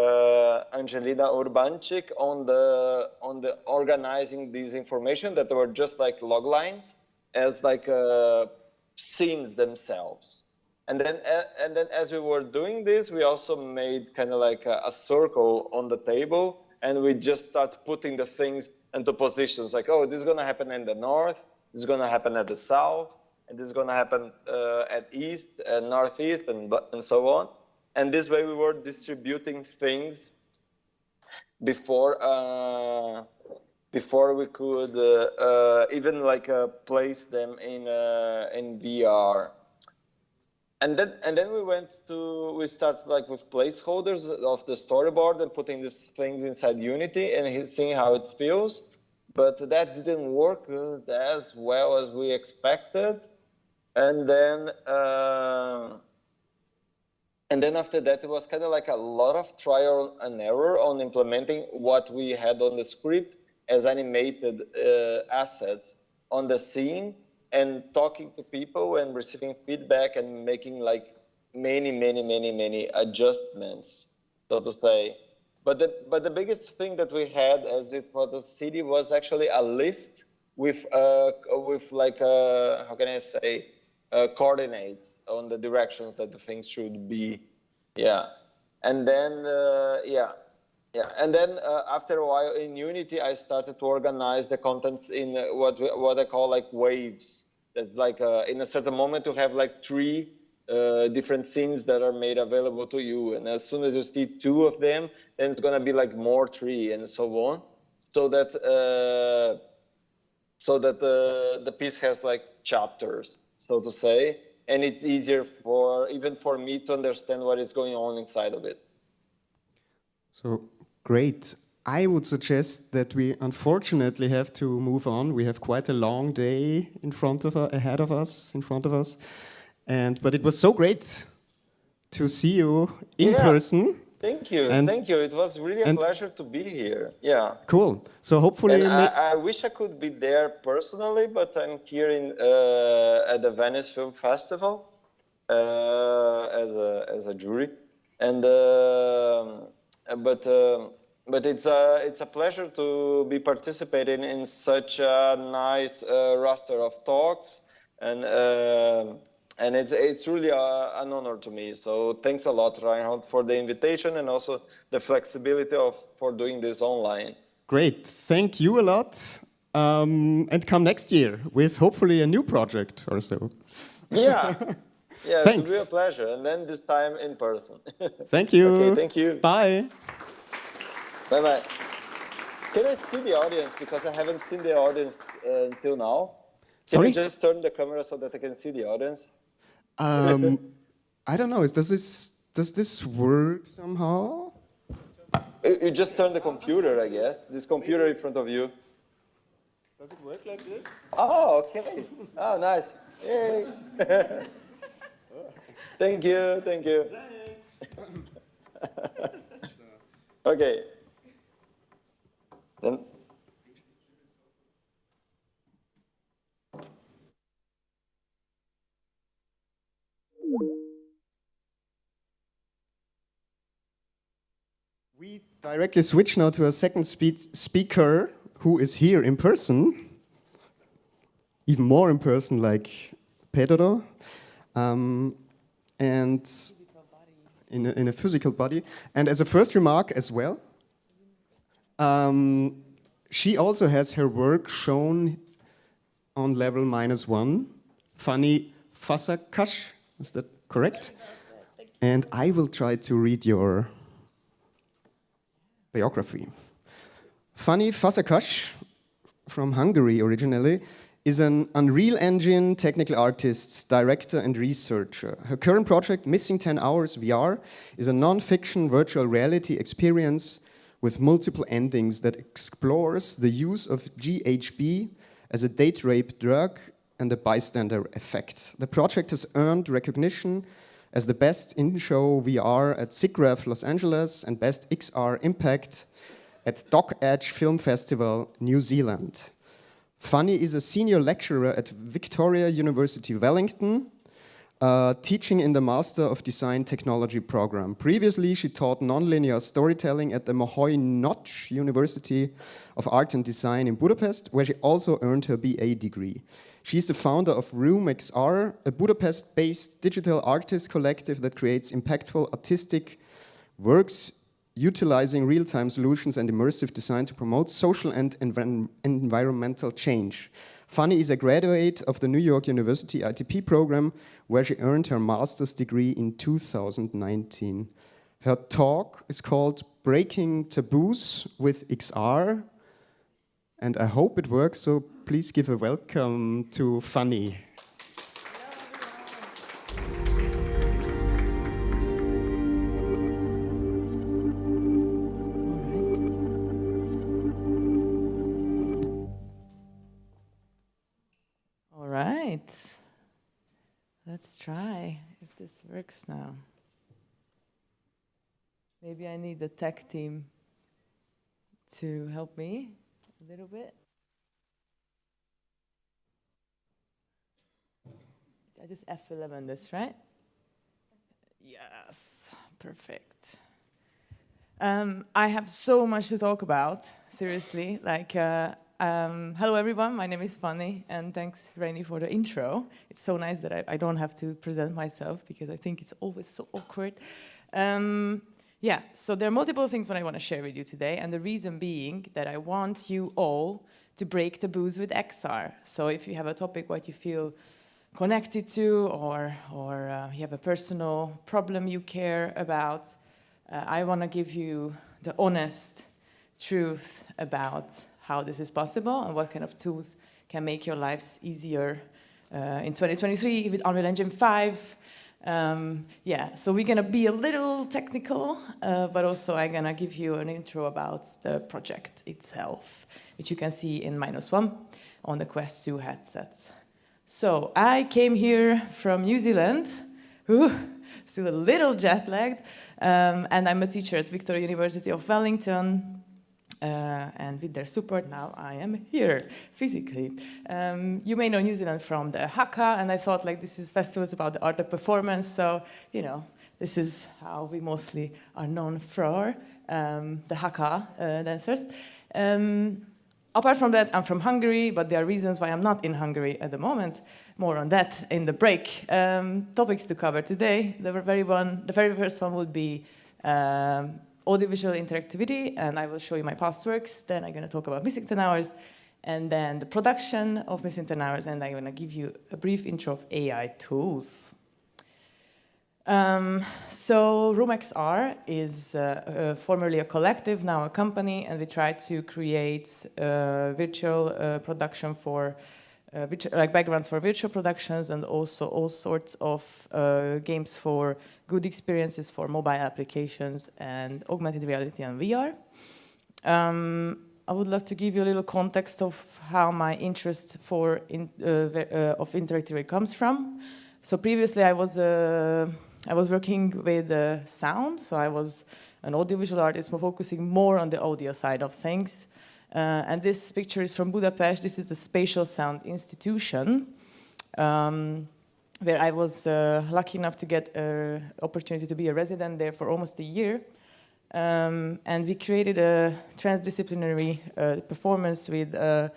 S4: Angelina Urbanchik on the organizing these information that were just like log lines as like scenes themselves. And then as we were doing this, we also made kind of like a circle on the table, and we just start putting the things into positions like, oh, this is going to happen in the north, this is going to happen at the south, and this is going to happen at east and northeast and so on. And this way we were distributing things before we could even like place them in VR. And then we started like with placeholders of the storyboard and putting these things inside Unity and seeing how it feels. But that didn't work as well as we expected. And then after that, it was kind of like a lot of trial and error on implementing what we had on the script as animated assets on the scene, and talking to people and receiving feedback and making like many adjustments, so to say. But the biggest thing that we had as it for the city was actually a list with like how can I say, coordinates on the directions that the things should be. And then and then after a while in Unity, I started to organize the contents in what I call like waves. That's like in a certain moment to have like 3 different scenes that are made available to you, and as soon as you see 2 of them, then it's gonna be like more 3 and so on, so that the piece has like chapters, so to say, and it's easier even for me to understand what is going on inside of it.
S1: So great. I would suggest that we unfortunately have to move on. We have quite a long day ahead of us. But it was so great to see you in person.
S4: Thank you. It was really a pleasure to be here. Yeah.
S1: Cool. So hopefully,
S4: I wish I could be there personally, but I'm here at the Venice Film Festival as a jury, and but it's a pleasure to be participating in such a nice roster of talks, and it's really an honor to me. So thanks a lot, Reinhold, for the invitation and also the flexibility for doing this online.
S1: Great, thank you a lot. and come next year with hopefully a new project or so.
S4: Yeah. Yeah,
S1: Thanks.
S4: it will be a pleasure. And then this time in person.
S1: Thank you.
S4: Okay, thank you.
S1: Bye.
S4: Bye-bye. Can I see the audience? Because I haven't seen the audience until now.
S1: Sorry?
S4: Can you just turn the camera so that I can see the audience?
S1: I don't know. Does this work somehow?
S4: You just turn the computer, I guess. This computer in front of you.
S1: Does it work like this?
S4: Oh, okay. Oh, nice. Yay. Thank you. Thank you. Okay. Then.
S1: We directly switch now to a second speaker who is here in person, even more in person, like Pedro, and in a physical body. And as a first remark as well, she also has her work shown on level -1. Fanni Fazakas, is that correct? And I will try to read your biography. Fanni Fazakas, from Hungary originally, is an Unreal Engine technical artist, director, and researcher. Her current project, Missing 10 Hours VR, is a non-fiction virtual reality experience with multiple endings that explores the use of GHB as a date rape drug and the bystander effect. The project has earned recognition as the best in-show VR at SIGGRAPH Los Angeles and best XR impact at Doc Edge Film Festival, New Zealand. Fanni is a senior lecturer at Victoria University Wellington, teaching in the Master of Design Technology program. Previously, she taught nonlinear storytelling at the Moholy Nagy University of Art and Design in Budapest, where she also earned her BA degree. She's the founder of Room XR, a Budapest-based digital artist collective that creates impactful artistic works utilizing real-time solutions and immersive design to promote social and environmental change. Fanni is a graduate of the New York University ITP program, where she earned her master's degree in 2019. Her talk is called Breaking Taboos with XR, and I hope it works, so please give a welcome to Fanni.
S6: All right. Let's try if this works now. Maybe I need the tech team to help me a little bit. I just F11 this, right? Yes, perfect. I have so much to talk about, seriously. Hello everyone, my name is Fanni, and thanks Rainy for the intro. It's so nice that I don't have to present myself, because I think it's always so awkward. So there are multiple things that I want to share with you today, and the reason being that I want you all to break taboos with XR. So if you have a topic what you feel connected to, or you have a personal problem you care about, I want to give you the honest truth about how this is possible and what kind of tools can make your lives easier in 2023 with Unreal Engine 5. So we're going to be a little technical, but also I'm going to give you an intro about the project itself, which you can see in -1 on the Quest 2 headsets. So I came here from New Zealand, still a little jet-lagged, and I'm a teacher at Victoria University of Wellington, and with their support now I am here physically. You may know New Zealand from the Haka, and I thought this is festivals about the art of performance, so this is how we mostly are known for, the Haka dancers. Apart from that, I'm from Hungary, but there are reasons why I'm not in Hungary at the moment. More on that in the break. Topics to cover today. The very first one would be audiovisual interactivity, and I will show you my past works. Then I'm going to talk about Missing 10 Hours, and then the production of Missing 10 Hours, and I'm going to give you a brief intro of AI tools. So RoomXR is formerly a collective, now a company, and we try to create virtual production for like backgrounds for virtual productions, and also all sorts of games for good experiences for mobile applications and augmented reality and VR. I would love to give you a little context of how my interest of interactivity comes from. So previously I was working with sound, so I was an audiovisual artist, focusing more on the audio side of things. And this picture is from Budapest. This is the Spatial Sound Institution, where I was lucky enough to get an opportunity to be a resident there for almost a year. And we created a transdisciplinary performance with a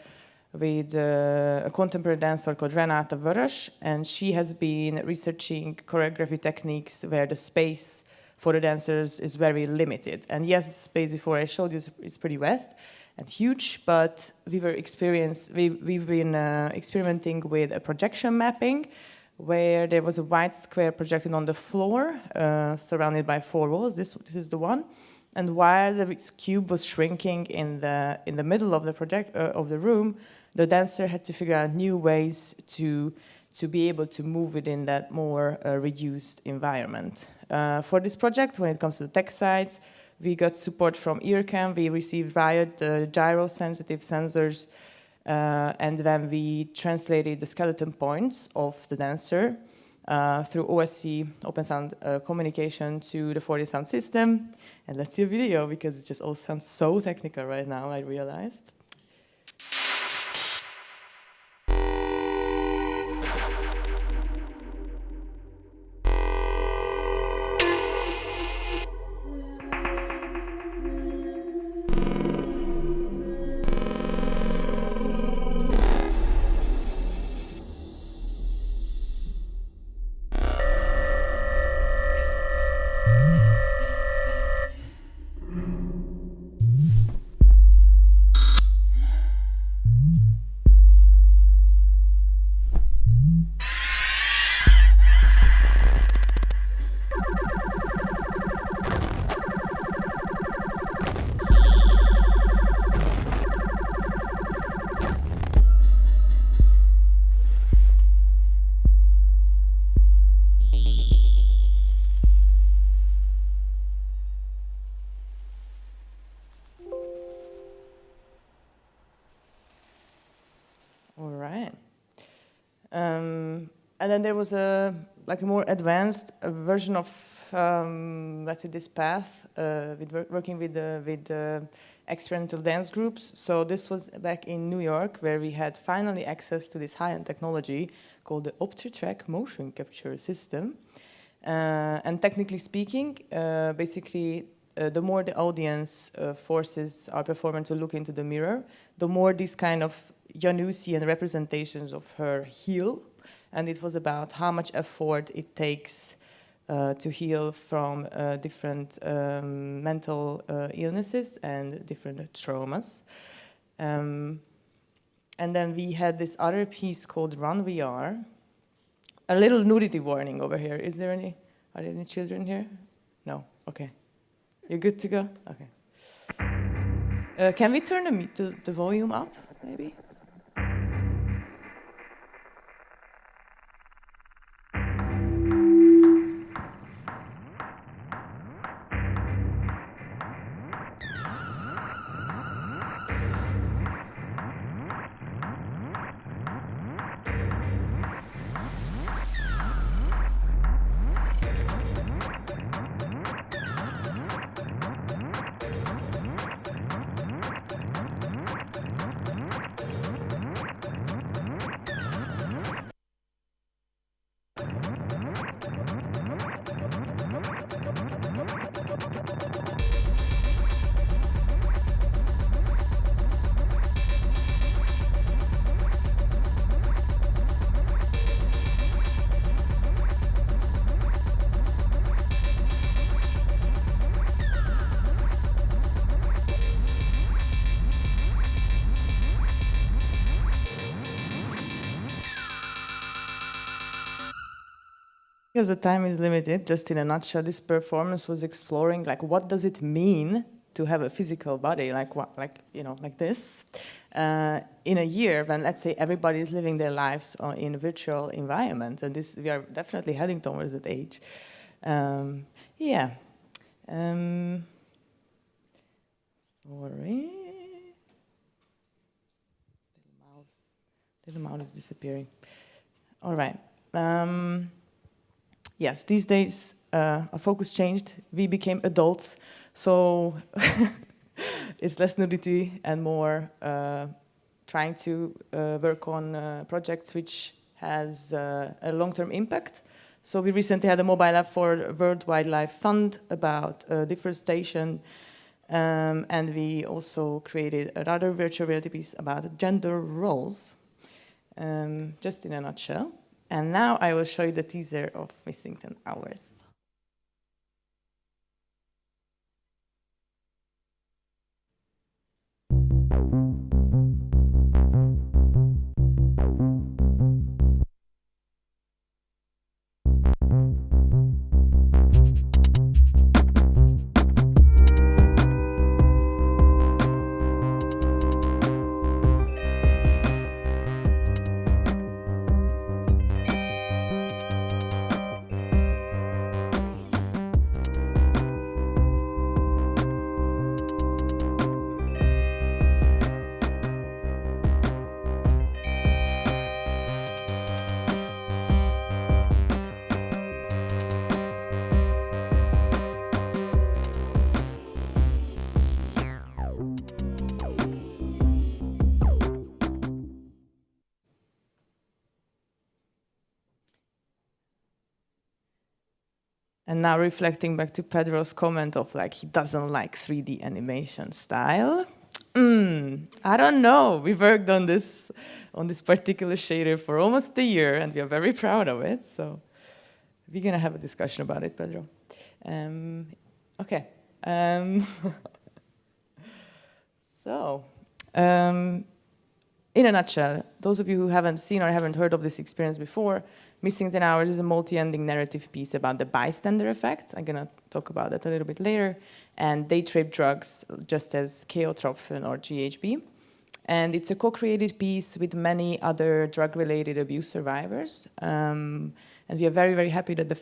S6: contemporary dancer called Renata Vörös, and she has been researching choreography techniques where the space for the dancers is very limited. And yes, the space before I showed you is pretty vast and huge, but we've been experimenting with a projection mapping where there was a white square projected on the floor, surrounded by 4 walls. This is the one. And while the cube was shrinking in the middle of the room, the dancer had to figure out new ways to be able to move within that more reduced environment. For this project, when it comes to the tech side, we got support from EarCam. We received Riot gyro-sensitive sensors, and then we translated the skeleton points of the dancer through OSC, Open Sound Communication, to the 4D sound system. And let's see a video, because it just all sounds so technical right now, I realized. And then there was a more advanced version of, let's say, this path working with experimental dance groups. So this was back in New York, where we had finally access to this high-end technology called the OptiTrack motion capture system. And technically speaking, basically, the more the audience forces our performer to look into the mirror, the more these kind of Janusian representations of her heal. And it was about how much effort it takes to heal from different mental illnesses and different traumas. And then we had this other piece called Run VR. A little nudity warning over here. Are there any children here? No? Okay. You're good to go? Okay. Can we turn the volume up, maybe? because the time is limited, just in a nutshell, this performance was exploring like what does it mean to have a physical body like what, like you know, like this, in a year when, let's say, everybody is living their lives in virtual environments, and this we are definitely heading towards that age. Yeah. Sorry. Little mouse is disappearing. All right. Yes, these days our focus changed. We became adults, so it's less nudity and more trying to work on projects which has a long-term impact. So we recently had a mobile app for World Wildlife Fund about deforestation, and we also created another virtual reality piece about gender roles, just in a nutshell. And now I will show you the teaser of Missing 10 Hours. And now reflecting back to Pedro's comment of like, he doesn't like 3D animation style. I don't know. We worked on this particular shader for almost a year, and we are very proud of it. So we're gonna have a discussion about it, Pedro. Okay. So, in a nutshell, those of you who haven't seen or haven't heard of this experience before, Missing 10 Hours is a multi-ending narrative piece about the bystander effect. I'm gonna talk about that a little bit later. And date rape drugs, just as Keotrophen or GHB. And it's a co-created piece with many other drug-related abuse survivors. And we are very, very happy that the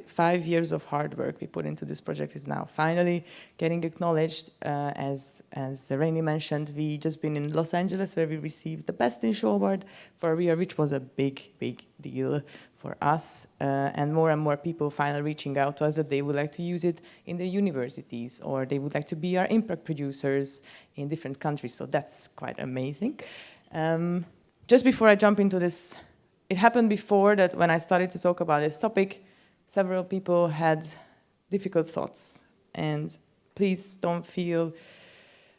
S6: 5 years of hard work we put into this project is now finally getting acknowledged. As Rainey mentioned, we just been in Los Angeles where we received the Best in Show Award for a year, which was a big, big deal for us. And more people finally reaching out to us that they would like to use it in the universities, or they would like to be our impact producers in different countries. So that's quite amazing. Just before I jump into this, it happened before that when I started to talk about this topic, several people had difficult thoughts. And please don't feel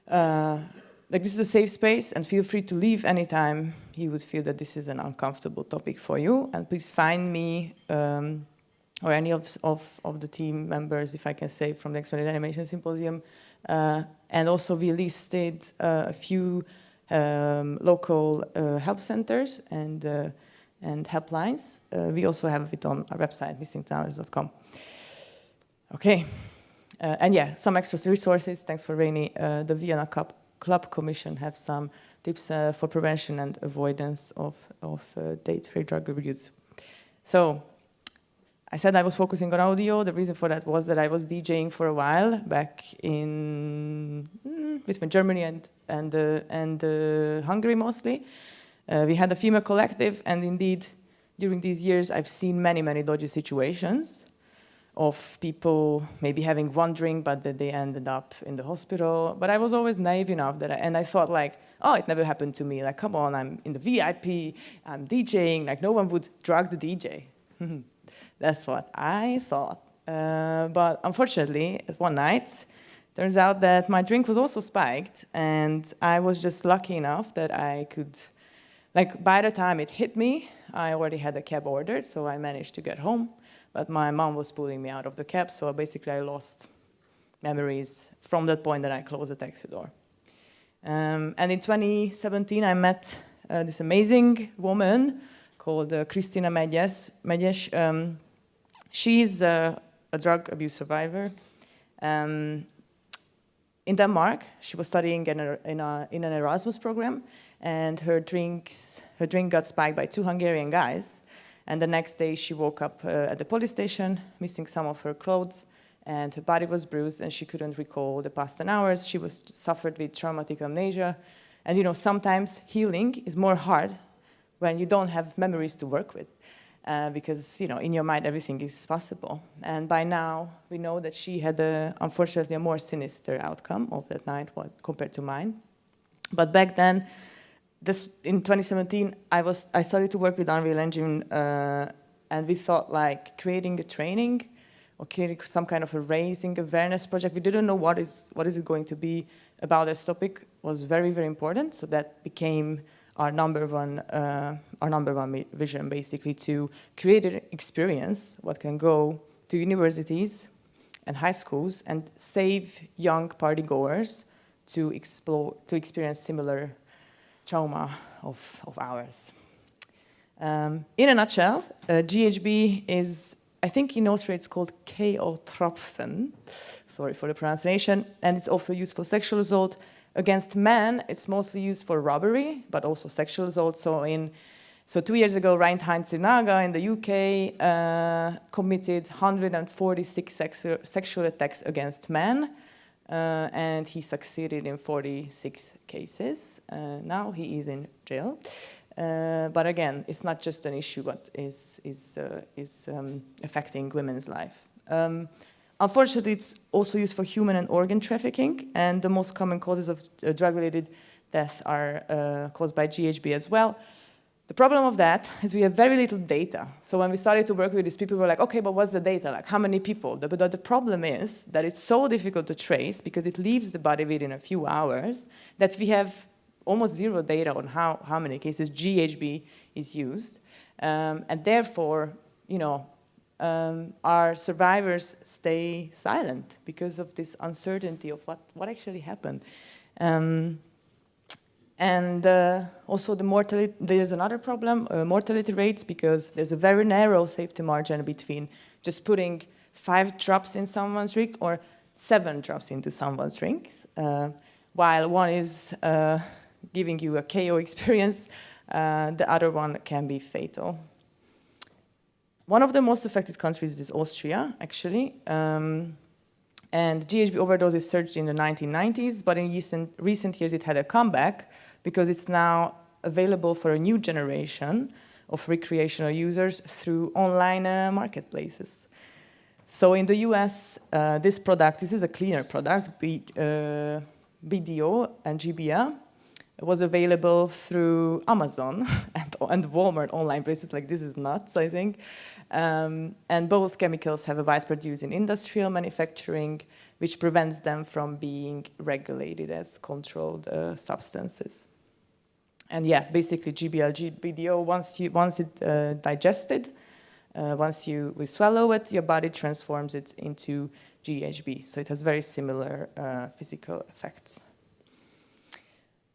S6: like this is a safe space, and feel free to leave anytime you would feel that this is an uncomfortable topic for you. And please find me or any of the team members, if I can say, from the Expanded Animation Symposium. And also we listed a few local help centers and helplines. We also have it on our website, missing10hours.com. Okay, and yeah, some extra resources. Thanks for Rainey. The Vienna Club Commission have some tips for prevention and avoidance of date rape drug abuse. So, I said I was focusing on audio. The reason for that was that I was DJing for a while back in between Germany and Hungary mostly. We had a female collective, and indeed, during these years, I've seen many dodgy situations of people maybe having one drink, but that they ended up in the hospital. But I was always naive enough that I thought like, oh, it never happened to me. Like, come on, I'm in the VIP, I'm DJing, like no one would drug the DJ. That's what I thought. But unfortunately, one night, turns out that my drink was also spiked, and I was just lucky enough that I could, like by the time it hit me, I already had a cab ordered, so I managed to get home. But my mom was pulling me out of the cab, so basically I lost memories from that point that I closed the taxi door. And in 2017, I met this amazing woman called Kristina Megyes. She's a drug abuse survivor. In Denmark, she was studying in an Erasmus program, and her drink got spiked by 2 Hungarian guys. And the next day, she woke up at the police station, missing some of her clothes, and her body was bruised, and she couldn't recall the past 10 hours. She suffered with traumatic amnesia. And sometimes healing is more hard when you don't have memories to work with. Because in your mind everything is possible. And by now we know that she had unfortunately a more sinister outcome of that night compared to mine. But back then, in 2017, I started to work with Unreal Engine, and we thought like creating a training or creating some kind of a raising awareness project. We didn't know what is it going to be about this topic was very, very important. So that became our number one vision, basically, to create an experience what can go to universities and high schools and save young partygoers to experience similar trauma of ours. In a nutshell, GHB is, I think in Austria it's called K-O-Tropfen, sorry for the pronunciation, and it's also used for sexual assault. Against men, it's mostly used for robbery, but also sexual assault. So 2 years ago, Reinhard Sinaga in the UK committed 146 sexual attacks against men, and he succeeded in 46 cases. Now he is in jail. But again, it's not just an issue what is affecting women's life. Unfortunately, it's also used for human and organ trafficking, and the most common causes of drug-related death are caused by GHB as well. The problem of that is we have very little data. So when we started to work with these people, we were like, okay, but what's the data? Like, how many people? But the problem is that it's so difficult to trace because it leaves the body within a few hours that we have almost zero data on how many cases GHB is used. And therefore, our survivors stay silent because of this uncertainty of what actually happened. And also the mortality, there's another problem, mortality rates, because there's a very narrow safety margin between just putting 5 drops in someone's drink or 7 drops into someone's drink, while one is giving you a KO experience, the other one can be fatal. One of the most affected countries is Austria, actually. And GHB overdoses surged in the 1990s, but in recent years it had a comeback because it's now available for a new generation of recreational users through online marketplaces. So in the US, this is a cleaner product, BDO and GBA. It was available through Amazon and Walmart online places. Like, this is nuts, I think. And both chemicals have a widespread use in industrial manufacturing, which prevents them from being regulated as controlled substances. And yeah, basically GBL, BDO, once it digested, once we swallow it, your body transforms it into GHB. So it has very similar physical effects.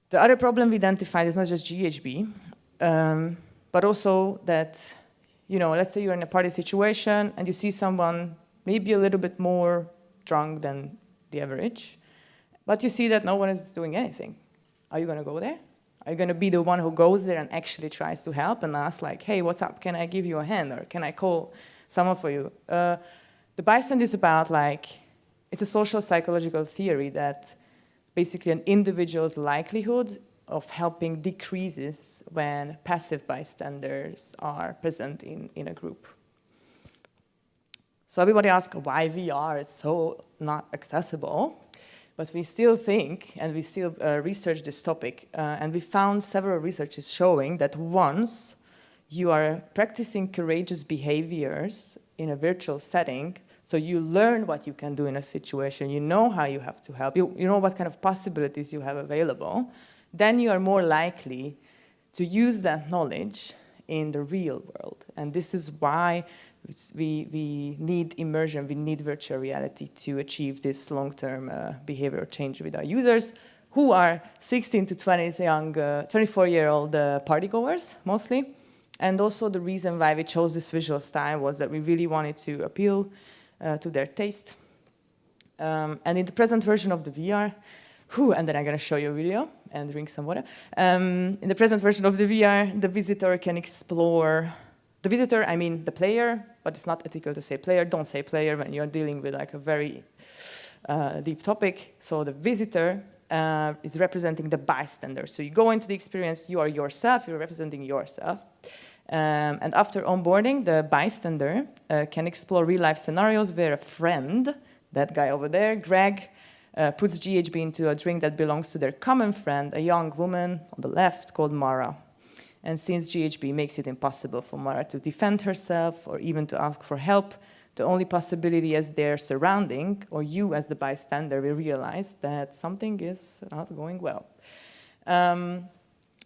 S6: The other problem we identified is not just GHB, but also that, let's say you're in a party situation and you see someone maybe a little bit more drunk than the average, but you see that no one is doing anything. Are you going to go there? Are you going to be the one who goes there and actually tries to help and ask, like, hey, what's up? Can I give you a hand? Or can I call someone for you? The bystand is about, it's a social psychological theory that basically an individual's likelihood of helping decreases when passive bystanders are present in a group. So everybody asks why VR is so not accessible, but we still think, and we still research this topic, and we found several researches showing that once you are practicing courageous behaviors in a virtual setting, so you learn what you can do in a situation, you know how you have to help, you know what kind of possibilities you have available, then you are more likely to use that knowledge in the real world. And this is why we need immersion, we need virtual reality to achieve this long-term behavioral change with our users, who are 16 to 24-year-old partygoers, mostly. And also the reason why we chose this visual style was that we really wanted to appeal to their taste. And in the present version of the VR, and then I'm going to show you a video and drink some water. In the present version of the VR, the visitor can explore. The visitor, I mean the player, but it's not ethical to say player. Don't say player when you're dealing with like a very deep topic. So the visitor is representing the bystander. So you go into the experience, you are yourself, you're representing yourself. And after onboarding, the bystander can explore real-life scenarios where a friend, that guy over there, Greg, puts GHB into a drink that belongs to their common friend, a young woman on the left called Mara. And since GHB makes it impossible for Mara to defend herself or even to ask for help, the only possibility is their surrounding, or you as the bystander, will realize that something is not going well.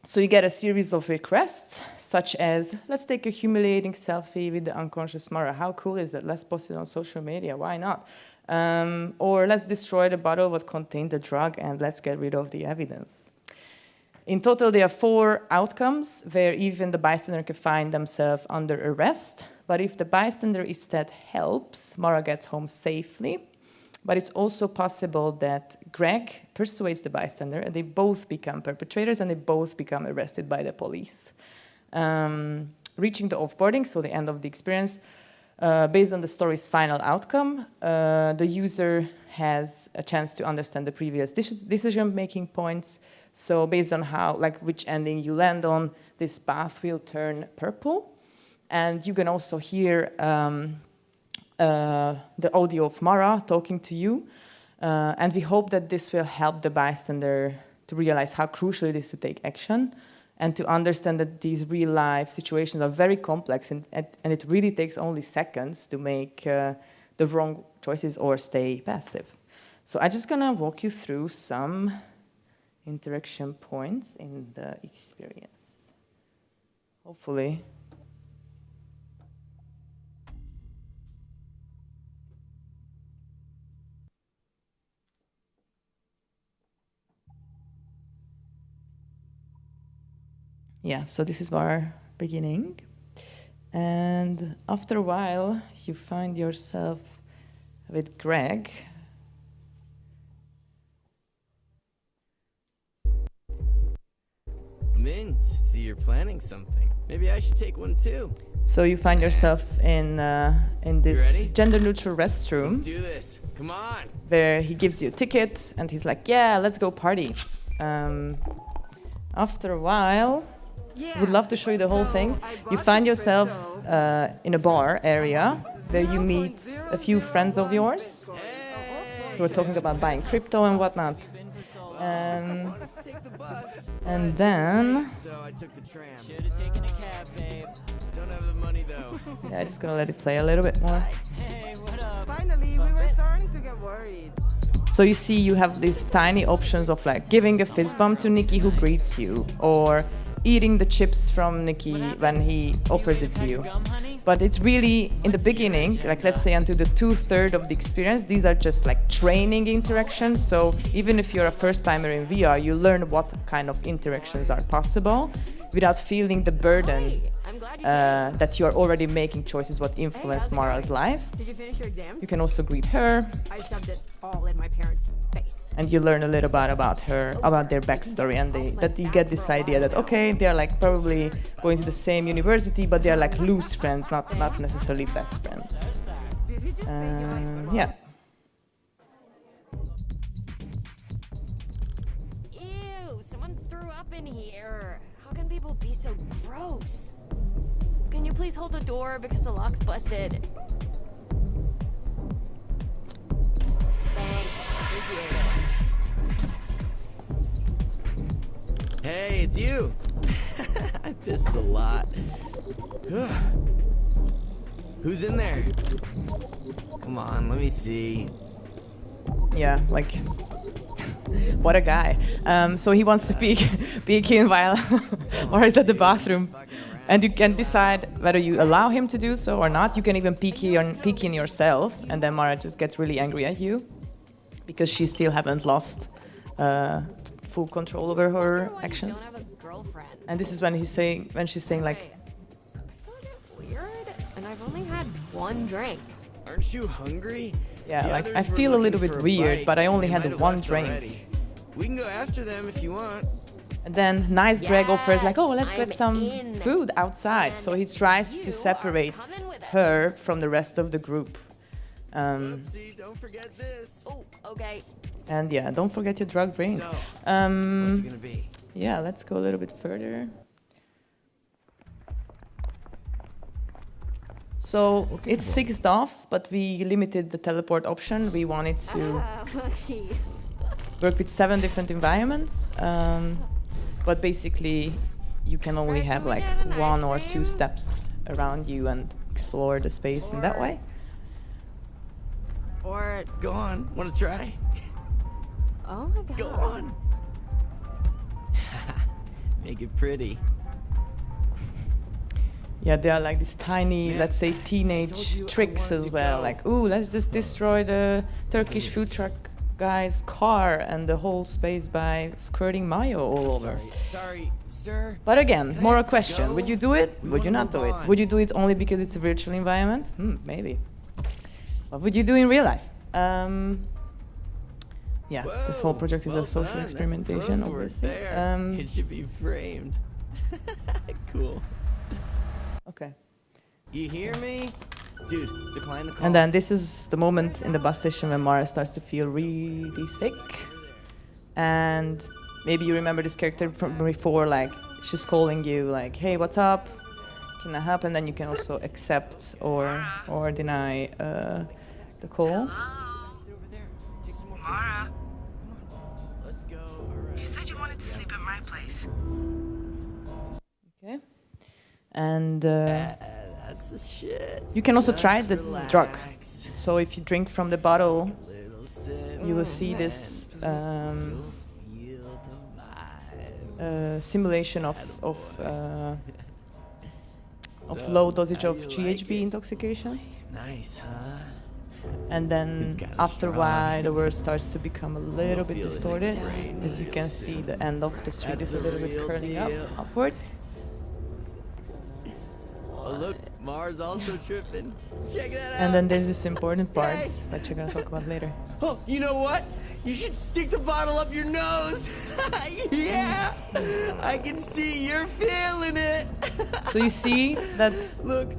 S6: So you get a series of requests, such as, let's take a humiliating selfie with the unconscious Mara. How cool is it? Let's post it on social media. Why not? Or let's destroy the bottle that contained the drug and let's get rid of the evidence. In total, there are 4 outcomes where even the bystander can find themselves under arrest. But if the bystander instead helps, Mara gets home safely. But it's also possible that Greg persuades the bystander and they both become perpetrators and they both become arrested by the police. Reaching the offboarding, so the end of the experience, based on the story's final outcome, the user has a chance to understand the previous decision-making points. So based on how, like which ending you land on, this path will turn purple. And you can also hear the audio of Mara talking to you. And we hope that this will help the bystander to realize how crucial it is to take action and to understand that these real-life situations are very complex and it really takes only seconds to make the wrong choices or stay passive. So I'm just going to walk you through some interaction points in the experience. Hopefully. Yeah, so this is our beginning. And after a while, you find yourself with Greg.
S7: Mint, see you're planning something. Maybe I should take one too.
S6: So you find yourself in this gender-neutral restroom.
S7: Let's do this. Come on.
S6: Where he gives you a ticket and he's like, yeah, let's go party. After a while, would love to show you the whole thing. You find yourself in a bar area where you meet a few friends of yours who are talking about buying crypto and whatnot. And then,
S7: So I took the tram. Should have taken a cab, babe. Don't have the money though.
S6: yeah, just gonna let it play a little bit more.
S8: Hey, what up? Finally, we were starting to get worried.
S6: So you see, you have these tiny options of like giving a fist bump to Nikki who greets you, or eating the chips from Nikki when he offers it to you. But it's really, in the beginning, like let's say until the 2/3 of the experience, these are just like training interactions. So even if you're a first timer in VR, you learn what kind of interactions are possible without feeling the burden that you're already making choices what influence Mara's life.
S8: Did you finish your exams?
S6: You can also greet her.
S8: I shoved it all in my parents' face.
S6: And you learn a little bit about her, about their backstory, and that you get this idea that, okay, they're like probably going to the same university, but they're like loose friends, not necessarily best friends. Yeah.
S9: Ew, someone threw up in here. How can people be so gross? Can you please hold the door because the lock's busted? Thanks, appreciate it.
S7: Hey, it's you. I pissed a lot. Who's in there? Come on, let me see.
S6: Yeah, like, what a guy. So he wants to peek in while, or is at the bathroom. And you can decide whether you allow him to do so or not. You can even peek in yourself, and then Mara just gets really angry at you because she still haven't lost full control over her actions.
S9: Don't have a girlfriend.
S6: And this is when she's saying like,
S9: and I've only had one drink.
S7: Aren't you hungry?
S6: Yeah,
S7: The
S6: like
S7: others
S6: I
S7: were
S6: feel a little
S7: looking
S6: bit
S7: for a
S6: weird,
S7: bite,
S6: but I only
S7: they
S6: had
S7: might have
S6: one
S7: left
S6: drink.
S7: already. We can go after them if you want.
S6: And then nice Greg offers like, oh, let's get
S9: I'm
S6: some
S9: in.
S6: food outside. So he tries to
S9: you
S6: separate
S9: are coming with us.
S6: her from the rest of the group.
S7: Oopsie, don't forget this.
S9: Oh, okay.
S6: And yeah, don't forget your drug drink.
S7: So, what's it gonna be?
S6: Yeah, let's go a little bit further. So it's 6th off, but we limited the teleport option. We wanted to work with 7 different environments, but basically you can only have like 1 or 2 steps around you and explore the space in that way.
S9: Or,
S7: Go on, wanna try?
S9: oh my god.
S7: Go on. Make it pretty.
S6: Yeah, there are like these tiny, let's say, teenage tricks as well. Like, ooh, let's just destroy the Turkish food truck guy's car and the whole space by squirting mayo all over.
S7: Sorry, sir.
S6: But again,
S7: Can I
S6: moral
S7: have to
S6: question.
S7: go?
S6: Would you do it?
S7: We
S6: Would you
S7: wanna
S6: not do
S7: move
S6: it?
S7: on.
S6: Would you do it only because it's a virtual environment? Maybe. What would you do in real life? Yeah, this whole
S7: Whoa,
S6: project is
S7: well
S6: a social
S7: done. That's
S6: experimentation,
S7: pros work
S6: obviously.
S7: there. It should be framed. Cool.
S6: Okay.
S7: You hear me? Dude, decline the call.
S6: And then this is the moment in the bus station when Mara starts to feel really sick. And maybe you remember this character from before, like she's calling you like, hey, what's up? Can I help? And then you can also accept or deny the call.
S7: Over there. Take some more
S8: Mara,
S7: pictures. Come on. Let's go. All right.
S8: you said you wanted to sleep at my place.
S6: Okay. And
S7: That's the shit.
S6: you can also try
S7: Just
S6: the
S7: relax.
S6: drug. So if you drink from the bottle,
S7: Little sip.
S6: you will see this
S7: You'll feel the vibe.
S6: simulation of
S7: So,
S6: low dosage
S7: how
S6: of
S7: you like
S6: GHB
S7: it?
S6: intoxication.
S7: Nice, huh?
S6: And then
S7: It's kinda
S6: after a
S7: strong.
S6: while, the word starts to become a little bit
S7: feel it
S6: distorted.
S7: in your brain
S6: As you
S7: when
S6: can
S7: you
S6: see,
S7: sip.
S6: the end of the street
S7: That's
S6: is a little bit
S7: real
S6: curling up,
S7: deal.
S6: upwards.
S7: Oh, look, Mars also tripping. Check that out.
S6: And then there's this important part, which we're gonna talk about later.
S7: Oh, you know what? You should stick the bottle up your nose. Yeah, I can see you're feeling it.
S6: So you see that
S7: Look,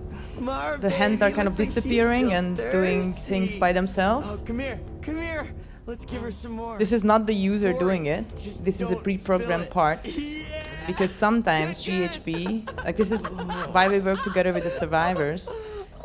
S7: Mar,
S6: the hands are
S7: baby,
S6: kind of
S7: looks like she's
S6: disappearing
S7: still
S6: and doing things
S7: thirsty.
S6: by themselves.
S7: Oh, come here, come here. Let's give her some more.
S6: This is not the user
S7: Pour
S6: doing
S7: it.
S6: it.
S7: Just
S6: This is a
S7: don't
S6: pre-programmed
S7: spill it.
S6: part.
S7: Yeah.
S6: Because sometimes GHB, like this is why we work together with the survivors,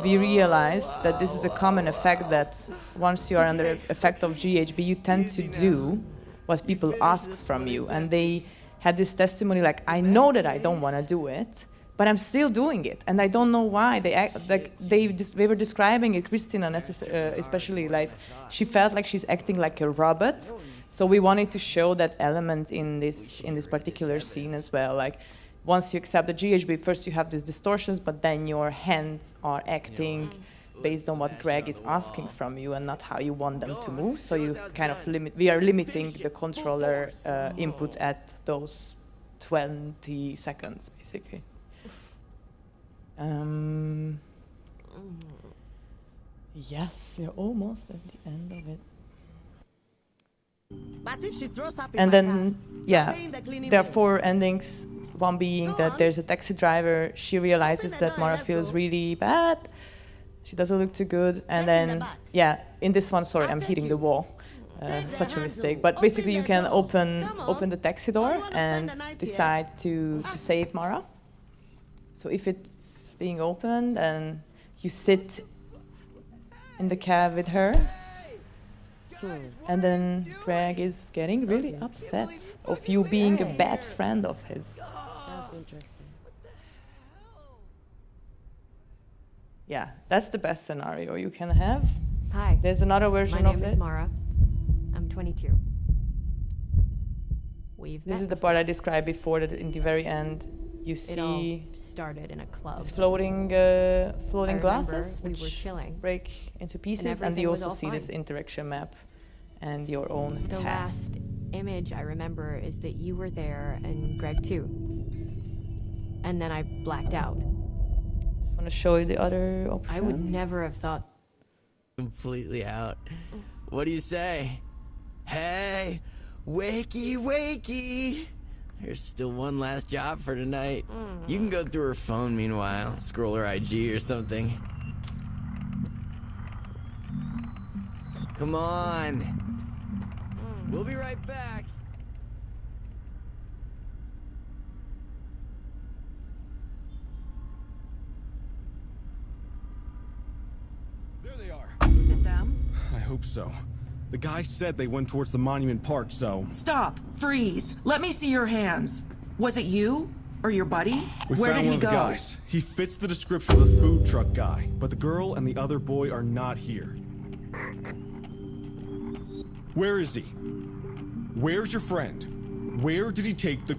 S6: we realized that this is a common effect that once you are under effect of GHB, you tend to do what people ask from you. And they had this testimony like, I know that I don't want to do it, but I'm still doing it. And I don't know why. They were describing it, Christina especially, like she felt like she's acting like a robot. So we wanted to show that element in this particular scene as well. Like, once you accept the GHB, first you have these distortions, but then your hands are acting based on what Greg is asking from you and not how you want them to move. So you kind of we are limiting the controller input at those 20 seconds, basically. Yes, we're almost at the end of it.
S8: But if she throws up in
S6: And
S8: my
S6: then,
S8: car,
S6: yeah,
S8: paying the cleaning
S6: there are
S8: bill.
S6: 4 endings. One being that there's a taxi driver. She realizes that Mara
S8: let's
S6: feels
S8: go.
S6: really bad. She doesn't look too good. And
S8: Let's in the
S6: then,
S8: back.
S6: yeah, in this one, sorry, I'm
S8: take
S6: hitting
S8: you.
S6: the wall.
S8: Take the
S6: Such a
S8: handle.
S6: mistake. But
S8: Open
S6: basically, you
S8: the
S6: can
S8: door.
S6: open
S8: Come on.
S6: open the taxi door
S8: wanna spend
S6: and
S8: the night here.
S6: decide to save Mara. So if it's being opened and you sit in the cab with her, and then Greg is getting really upset of you being a bad friend of his.
S9: That's interesting.
S6: Yeah, that's the best scenario you can have.
S9: Hi,
S6: There's another
S9: my
S6: version
S9: name
S6: of
S9: is
S6: it.
S9: Mara. I'm 22. We've
S6: This
S9: met
S6: is the
S9: before.
S6: part I described before, that in the very end you
S9: It all
S6: see
S9: started in a club.
S6: these floating
S9: remember
S6: glasses
S9: we were
S6: which
S9: chilling.
S6: break into pieces, and
S9: everything
S6: you
S9: was
S6: also
S9: all
S6: see this
S9: fine.
S6: interaction map and your own
S9: The
S6: path.
S9: last image I remember is that you were there and Greg too. And then I blacked out.
S6: Want to show you the other option?
S9: I would never have thought.
S7: Completely out. What do you say? Hey, wakey, wakey. There's still one last job for tonight. You can go through her phone meanwhile, scroll her IG or something. Come on. We'll be right back.
S10: There they are.
S8: Is it them?
S10: I hope so. The guy said they went towards the Monument Park, so...
S8: Stop! Freeze! Let me see your hands. Was it you? Or your buddy?
S10: We
S8: Where
S10: found
S8: did
S10: one
S8: he
S10: of the
S8: go?
S10: guys. He fits the description of the food truck guy, but the girl and the other boy are not here. Where is he? Where's your friend? Where did he take the...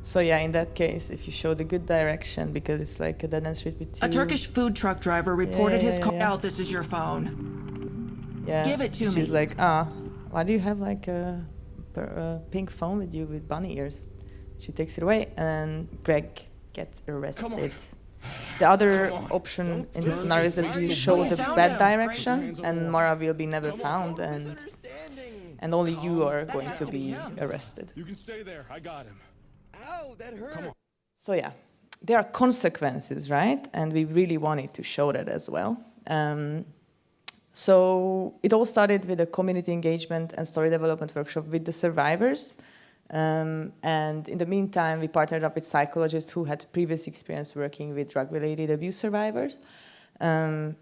S6: So yeah, in that case, if you show the good direction, because it's like a dead end street with two...
S8: A Turkish food truck driver reported his car.
S6: yeah.
S8: Out, this is your phone.
S6: Yeah.
S8: Give it to
S6: She's
S8: me.
S6: like, why do you have like a pink phone with you with bunny ears? She takes it away, and Greg gets arrested. The other option in this scenario is that you show the bad direction, and Mara will be never found, and only you are going to be arrested.
S10: You can stay there. I got him.
S7: Ow, that hurt.
S10: Come on.
S6: So yeah, there are consequences, right? And we really wanted to show that as well. So it all started with a community engagement and story development workshop with the survivors. And in the meantime, we partnered up with psychologists who had previous experience working with drug-related abuse survivors. And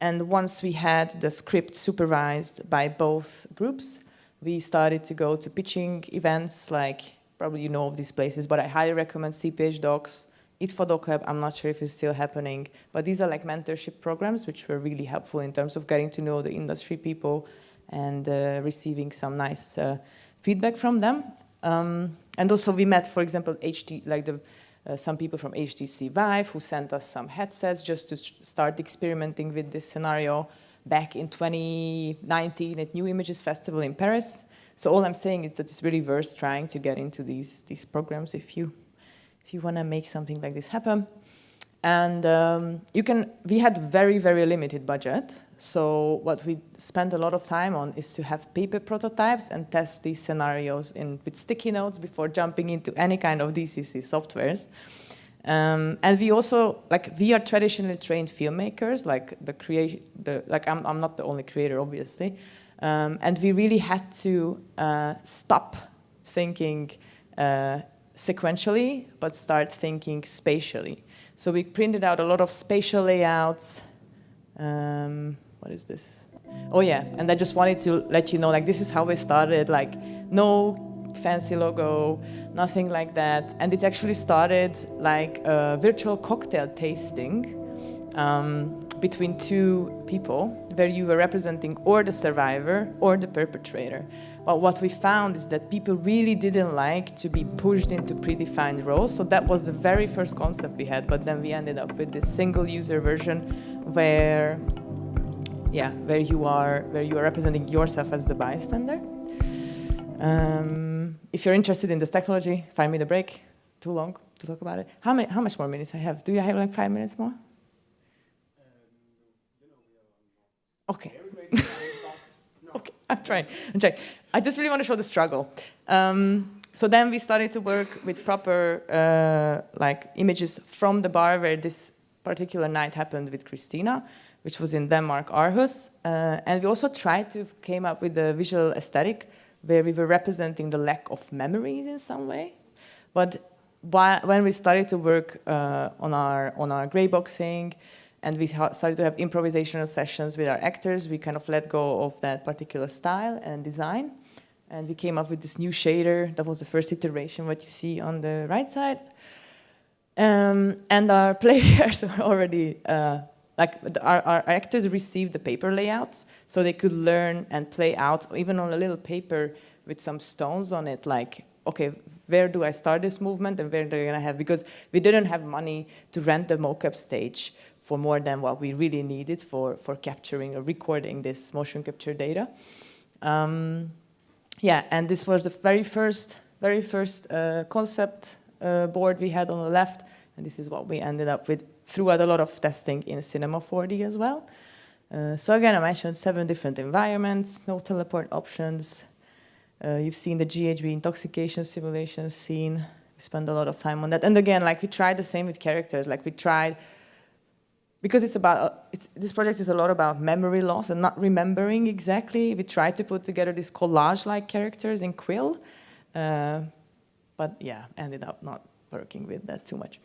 S6: once we had the script supervised by both groups, we started to go to pitching events, like probably you know of these places, but I highly recommend CPH Docs, ITFA Doc Lab. I'm not sure if it's still happening, but these are like mentorship programs which were really helpful in terms of getting to know the industry people and receiving some nice feedback from them. And also we met, for example, some people from HTC Vive who sent us some headsets just to start experimenting with this scenario back in 2019 at New Images Festival in Paris. So all I'm saying is that it's really worth trying to get into these programs if you want to make something like this happen. And we had very, very limited budget. So what we spent a lot of time on is to have paper prototypes and test these scenarios with sticky notes before jumping into any kind of DCC softwares. And we also, we are traditionally trained filmmakers, I'm not the only creator, obviously. And we really had to stop thinking sequentially, but start thinking spatially. So we printed out a lot of spatial layouts. What is this? Oh yeah, and I just wanted to let you know, this is how we started, no fancy logo, nothing like that. And it actually started like a virtual cocktail tasting between two people, where you were representing or the survivor or the perpetrator. But what we found is that people really didn't like to be pushed into predefined roles. So that was the very first concept we had. But then we ended up with this single user version where you are representing yourself as the bystander. If you're interested in this technology, 5 minute break. Too long to talk about it. How much more minutes I have? Do you have 5 minutes more? Okay. Okay, I'm trying. I just really want to show the struggle. So then we started to work with proper images from the bar where this particular night happened with Christina, which was in Denmark, Aarhus. And we also tried to came up with a visual aesthetic where we were representing the lack of memories in some way. But when we started to work on our gray boxing, and we started to have improvisational sessions with our actors, we kind of let go of that particular style and design. And we came up with this new shader. That was the first iteration, what you see on the right side. And our players are already, our actors received the paper layouts, so they could learn and play out, even on a little paper with some stones on it, okay, where do I start this movement and where do I have, because we didn't have money to rent the mocap stage for more than what we really needed for capturing or recording this motion capture data. And this was the very first concept board we had on the left. And this is what we ended up with throughout a lot of testing in Cinema 4D as well. So again, I mentioned 7 different environments, no teleport options. You've seen the GHB intoxication simulation scene. We spent a lot of time on that. And again, like we tried the same with characters. Like we tried, because this project is a lot about memory loss and not remembering exactly. We tried to put together these collage-like characters in Quill. But yeah, ended up not working with that too much.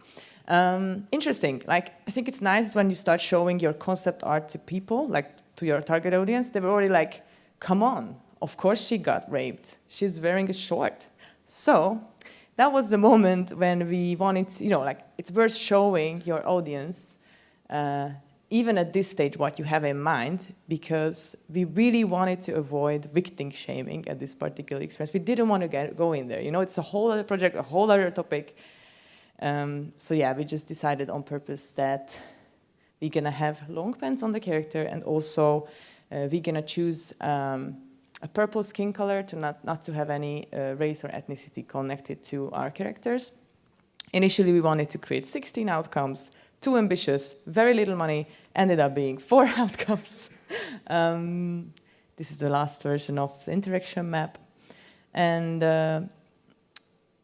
S6: Interesting, like I think it's nice when you start showing your concept art to people, like to your target audience, they were already like, come on, of course she got raped. She's wearing a short. So that was the moment when we wanted to, like it's worth showing your audience, even at this stage, what you have in mind, because we really wanted to avoid victim shaming at this particular experience. We didn't want to go in there. It's a whole other project, a whole other topic. So yeah, we just decided on purpose that we're gonna have long pants on the character, and also we're gonna choose a purple skin color to not to have any race or ethnicity connected to our characters. Initially, we wanted to create 16 outcomes, too ambitious, very little money, ended up being 4 outcomes. This is the last version of the interaction map. And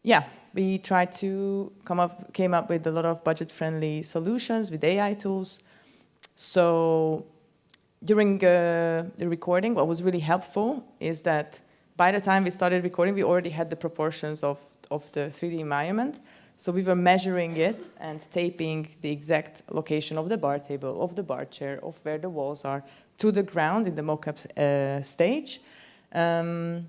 S6: yeah, we tried to came up with a lot of budget-friendly solutions with AI tools. So during the recording, what was really helpful is that by the time we started recording, we already had the proportions of the 3D environment. So we were measuring it and taping the exact location of the bar table, of the bar chair, of where the walls are, to the ground in the mock-up stage. And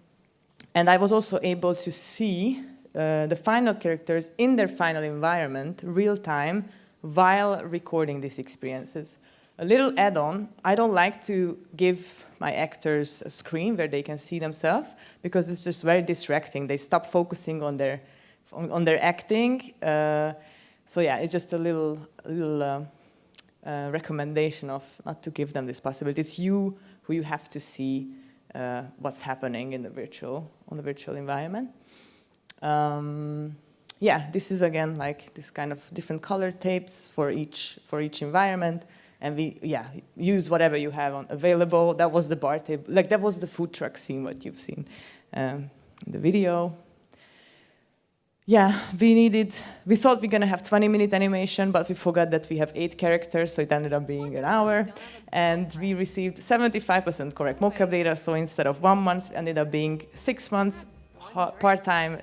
S6: I was also able to see the final characters in their final environment, real time, while recording these experiences. A little add-on, I don't like to give my actors a screen where they can see themselves, because it's just very distracting. They stop focusing on their acting. So yeah, it's just a little recommendation of not to give them this possibility. It's you who you have to see what's happening in the virtual environment. Yeah, this is again like this kind of different color tapes for each environment, and we use whatever you have available. That was the bar table, like that was the food truck scene what you've seen in the video. Yeah, we thought we're gonna have 20-minute animation, but we forgot that we have 8 characters, so it ended up being an hour. And we received 75% correct mocap data, so instead of 1 month, it ended up being 6 months, part-time,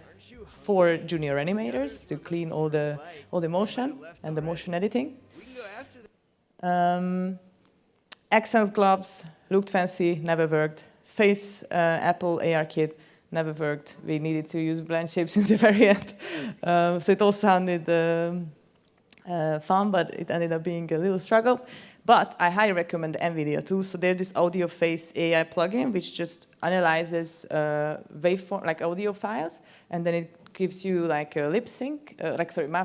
S6: 4 junior animators to clean all the motion and the motion editing. Accents gloves looked fancy, never worked. Face Apple AR kit never worked. We needed to use blend shapes in the very end. So it all sounded fun, but it ended up being a little struggle. But I highly recommend the NVIDIA too. So there's this audio face AI plugin, which just analyzes waveform, like audio files, and then it gives you like a lip sync,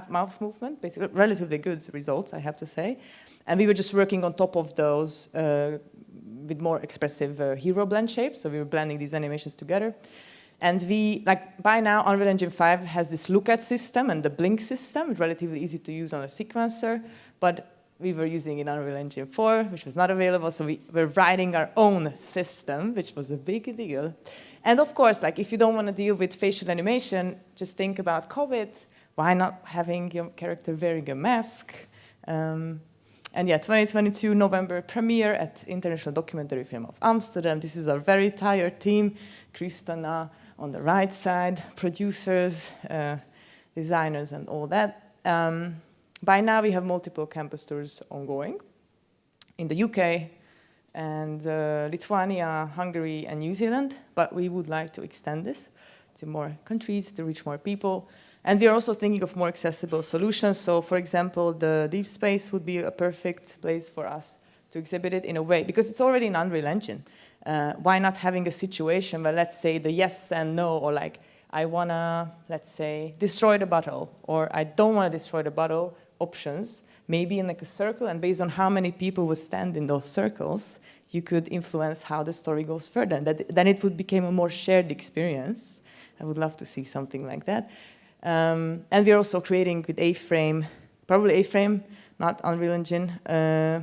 S6: mouth movement, basically relatively good results, I have to say. And we were just working on top of those with more expressive hero blend shapes. So we were blending these animations together. And by now, Unreal Engine 5 has this look-at system and the blink system. It's relatively easy to use on a sequencer, but we were using in Unreal Engine 4, which was not available, so we were writing our own system, which was a big deal. And of course, like if you don't want to deal with facial animation, just think about COVID. Why not having your character wearing a mask? And yeah, 2022 November premiere at International Documentary Film of Amsterdam. This is our very tired team. Kristana on the right side, producers, designers, and all that. By now, we have multiple campus tours ongoing in the UK and Lithuania, Hungary, and New Zealand, but we would like to extend this to more countries to reach more people. And we are also thinking of more accessible solutions. So, for example, the Deep Space would be a perfect place for us to exhibit it in a way, because it's already an Unreal Engine. Why not having a situation where, let's say, the yes and no, or like, I want to, let's say, destroy the bottle, or I don't want to destroy the bottle, options, maybe in like a circle, and based on how many people would stand in those circles, you could influence how the story goes further. And then it would become a more shared experience. I would love to see something like that. And we're also creating with A-Frame probably A-Frame, not Unreal Engine, a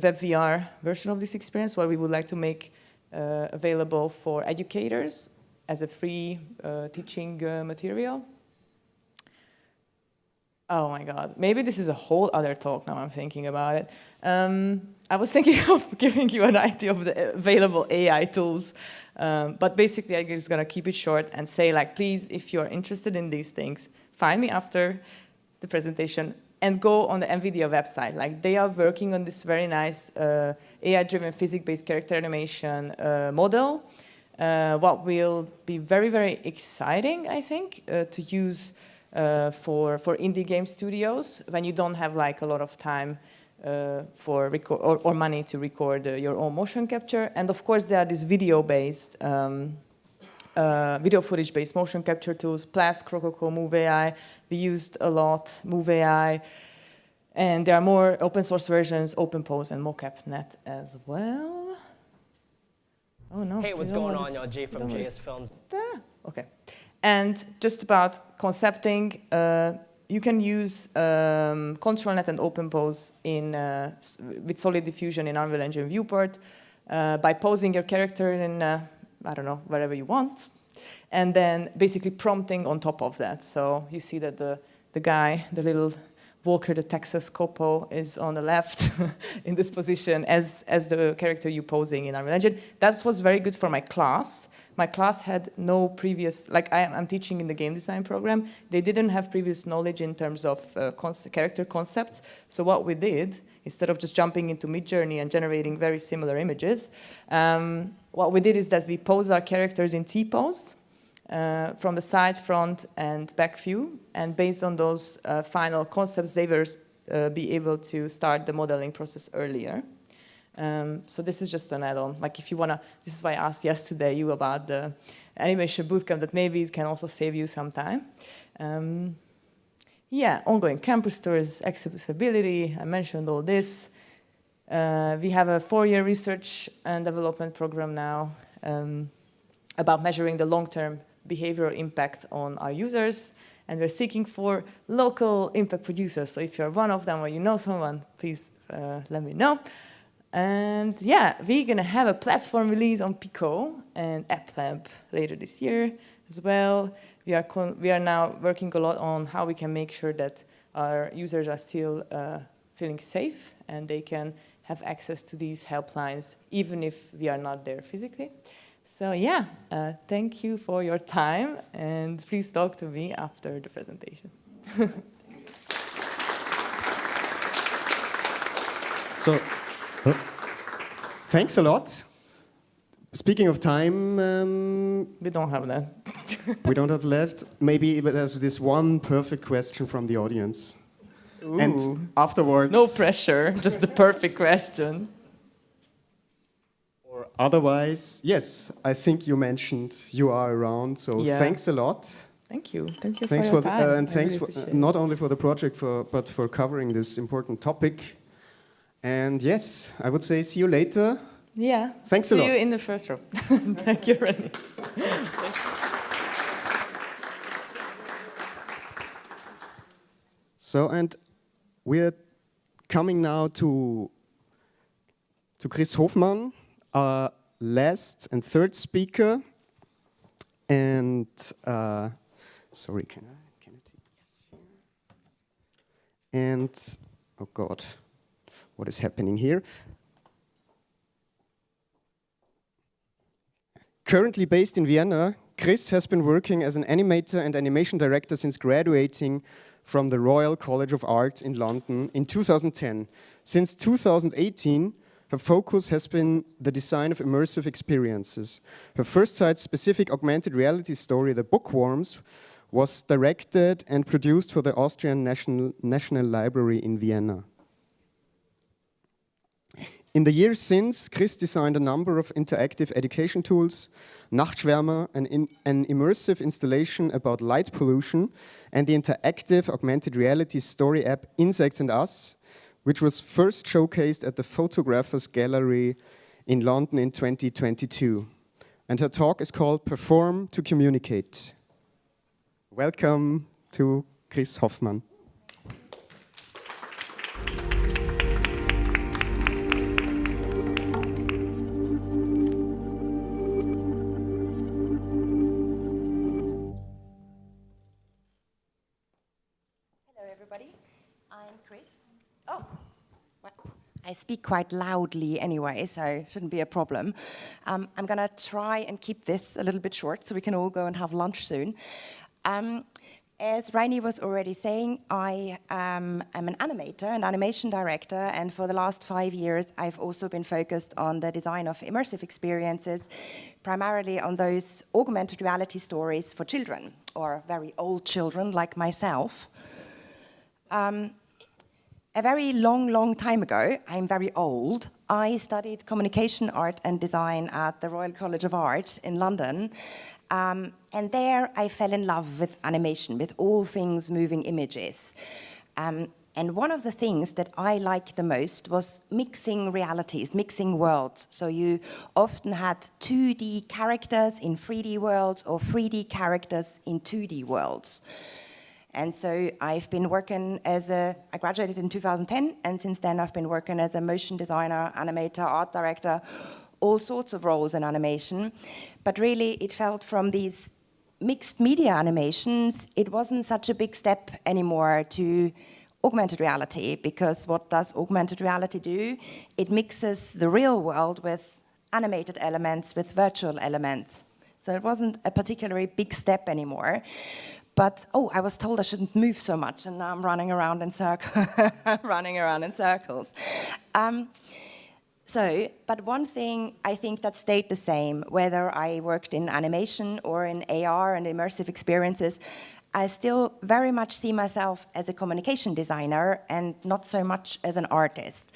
S6: web VR version of this experience, what we would like to make available for educators as a free teaching material. Oh my God, maybe this is a whole other talk now I'm thinking about it. I was thinking of giving you an idea of the available AI tools, but basically I'm just gonna keep it short and say, like, please, if you're interested in these things, find me after the presentation and go on the NVIDIA website. Like, they are working on this very nice AI-driven physics-based character animation model. What will be very, very exciting, I think, to use for indie game studios when you don't have like a lot of time for record or money to record your own motion capture. And of course, there are these video-based, video footage-based motion capture tools, Plask, Rococo, Move AI. We used a lot Move AI. And there are more open source versions, OpenPose and MoCapNet as well. Oh no.
S11: Hey, what's going on, y'all? Jay from JS Films.
S6: Okay. And just about concepting, you can use ControlNet and OpenPose with solid diffusion in Unreal Engine viewport by posing your character in, I don't know, wherever you want, and then basically prompting on top of that. So you see that the guy, the little Walker, the Texas Copo, is on the left in this position as the character you're posing in Unreal Engine. That was very good for my class. My class had no previous, like I'm teaching in the game design program, they didn't have previous knowledge in terms of character concepts. So what we did, instead of just jumping into Midjourney and generating very similar images, what we did is that we pose our characters in T-pose from the side, front, and back view. And based on those final concepts, they will be able to start the modeling process earlier. So this is just an add-on. Like if you wanna, this is why I asked yesterday you about the animation bootcamp, that maybe it can also save you some time. Yeah, ongoing campus tours, accessibility, I mentioned all this. We have a 4-year research and development program now about measuring the long-term behavioral impact on our users. And we're seeking for local impact producers. So if you're one of them or you know someone, please let me know. And yeah, we're gonna have a platform release on Pico and AppLab later this year as well. We are now working a lot on how we can make sure that our users are still feeling safe and they can have access to these helplines even if we are not there physically. So yeah, thank you for your time and please talk to me after the presentation.
S1: So. Thanks a lot. Speaking of time...
S6: we don't have that.
S1: We don't have left. Maybe there's this one perfect question from the audience.
S6: Ooh.
S1: And afterwards...
S6: No pressure, just the perfect question.
S1: Or otherwise, yes, I think you mentioned you are around, so yeah. Thanks a lot.
S6: Thank you. Thank you
S1: thanks
S6: for your time.
S1: And thanks really for, not only for the project, but for covering this important topic. And yes, I would say see you later.
S6: Yeah.
S1: Thanks a lot.
S6: See you in the first row. Thank you, Rennie.
S1: So, and we're coming now to Kris Hofmann, our last and third speaker. And, sorry, can I take this here? And, oh God. What is happening here? Currently based in Vienna, Kris has been working as an animator and animation director since graduating from the Royal College of Art in London in 2010. Since 2018, her focus has been the design of immersive experiences. Her first site-specific augmented reality story, The Bookworms, was directed and produced for the Austrian National Library in Vienna. In the years since, Kris designed a number of interactive education tools, Nachtschwärmer, an immersive installation about light pollution, and the interactive augmented reality story app Insects and Us, which was first showcased at the Photographers Gallery in London in 2022. And her talk is called Perform to Communicate. Welcome to Kris Hofmann.
S12: Hello, everybody. I'm Kris. Oh, well, I speak quite loudly anyway, so it shouldn't be a problem. I'm going to try and keep this a little bit short so we can all go and have lunch soon. As Raini was already saying, I am an animator, an animation director, and for the last 5 years, I've also been focused on the design of immersive experiences, primarily on those augmented reality stories for children, or very old children like myself. A very long time ago, I'm very old, I studied communication art and design at the Royal College of Art in London. And there I fell in love with animation, with all things moving images. And one of the things that I liked the most was mixing realities, mixing worlds. So you often had 2D characters in 3D worlds or 3D characters in 2D worlds. And so I've been working I graduated in 2010, and since then I've been working as a motion designer, animator, art director, all sorts of roles in animation. But really, it felt from these mixed media animations, it wasn't such a big step anymore to augmented reality, because what does augmented reality do? It mixes the real world with animated elements, with virtual elements. So it wasn't a particularly big step anymore. But, I was told I shouldn't move so much, and now I'm running around in circles. But one thing I think that stayed the same, whether I worked in animation or in AR and immersive experiences, I still very much see myself as a communication designer and not so much as an artist.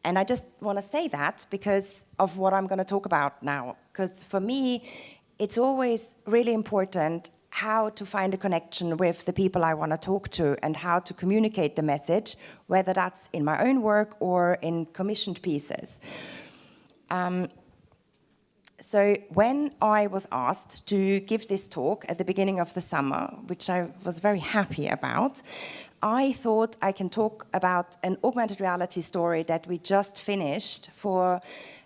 S12: And I just want to say that because of what I'm going to talk about now. Because for me, it's always really important how to find a connection with the people I want to talk to and how to communicate the message, whether that's in my own work or in commissioned pieces. So when I was asked to give this talk at the beginning of the summer, which I was very happy about, I thought I can talk about an augmented reality story that we just finished for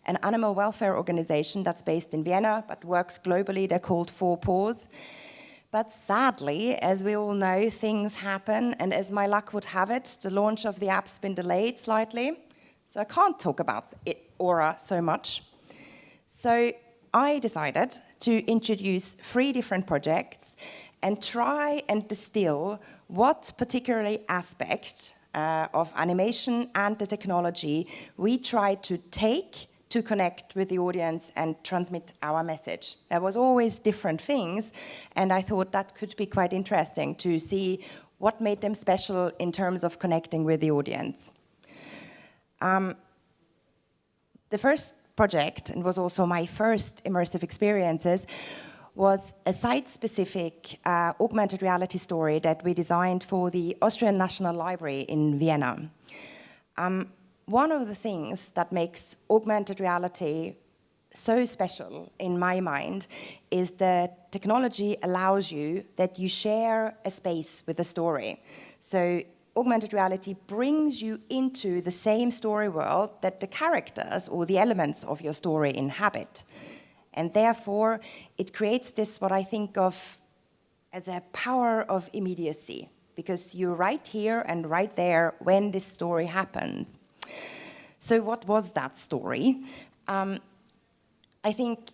S12: an animal welfare organization that's based in Vienna but works globally. They're called 4 Paws. But sadly, as we all know, things happen, and as my luck would have it, the launch of the app's been delayed slightly, so I can't talk about Aura so much. So I decided to introduce 3 different projects and try and distill what particular aspect of animation and the technology we try to take to connect with the audience and transmit our message. There was always different things, and I thought that could be quite interesting to see what made them special in terms of connecting with the audience. The first project, and was also my first immersive experiences, was a site-specific augmented reality story that we designed for the Austrian National Library in Vienna. One of the things that makes augmented reality so special in my mind is that technology allows you that you share a space with a story. So augmented reality brings you into the same story world that the characters or the elements of your story inhabit. And therefore, it creates this, what I think of as a power of immediacy, because you're right here and right there when this story happens. So what was that story? I think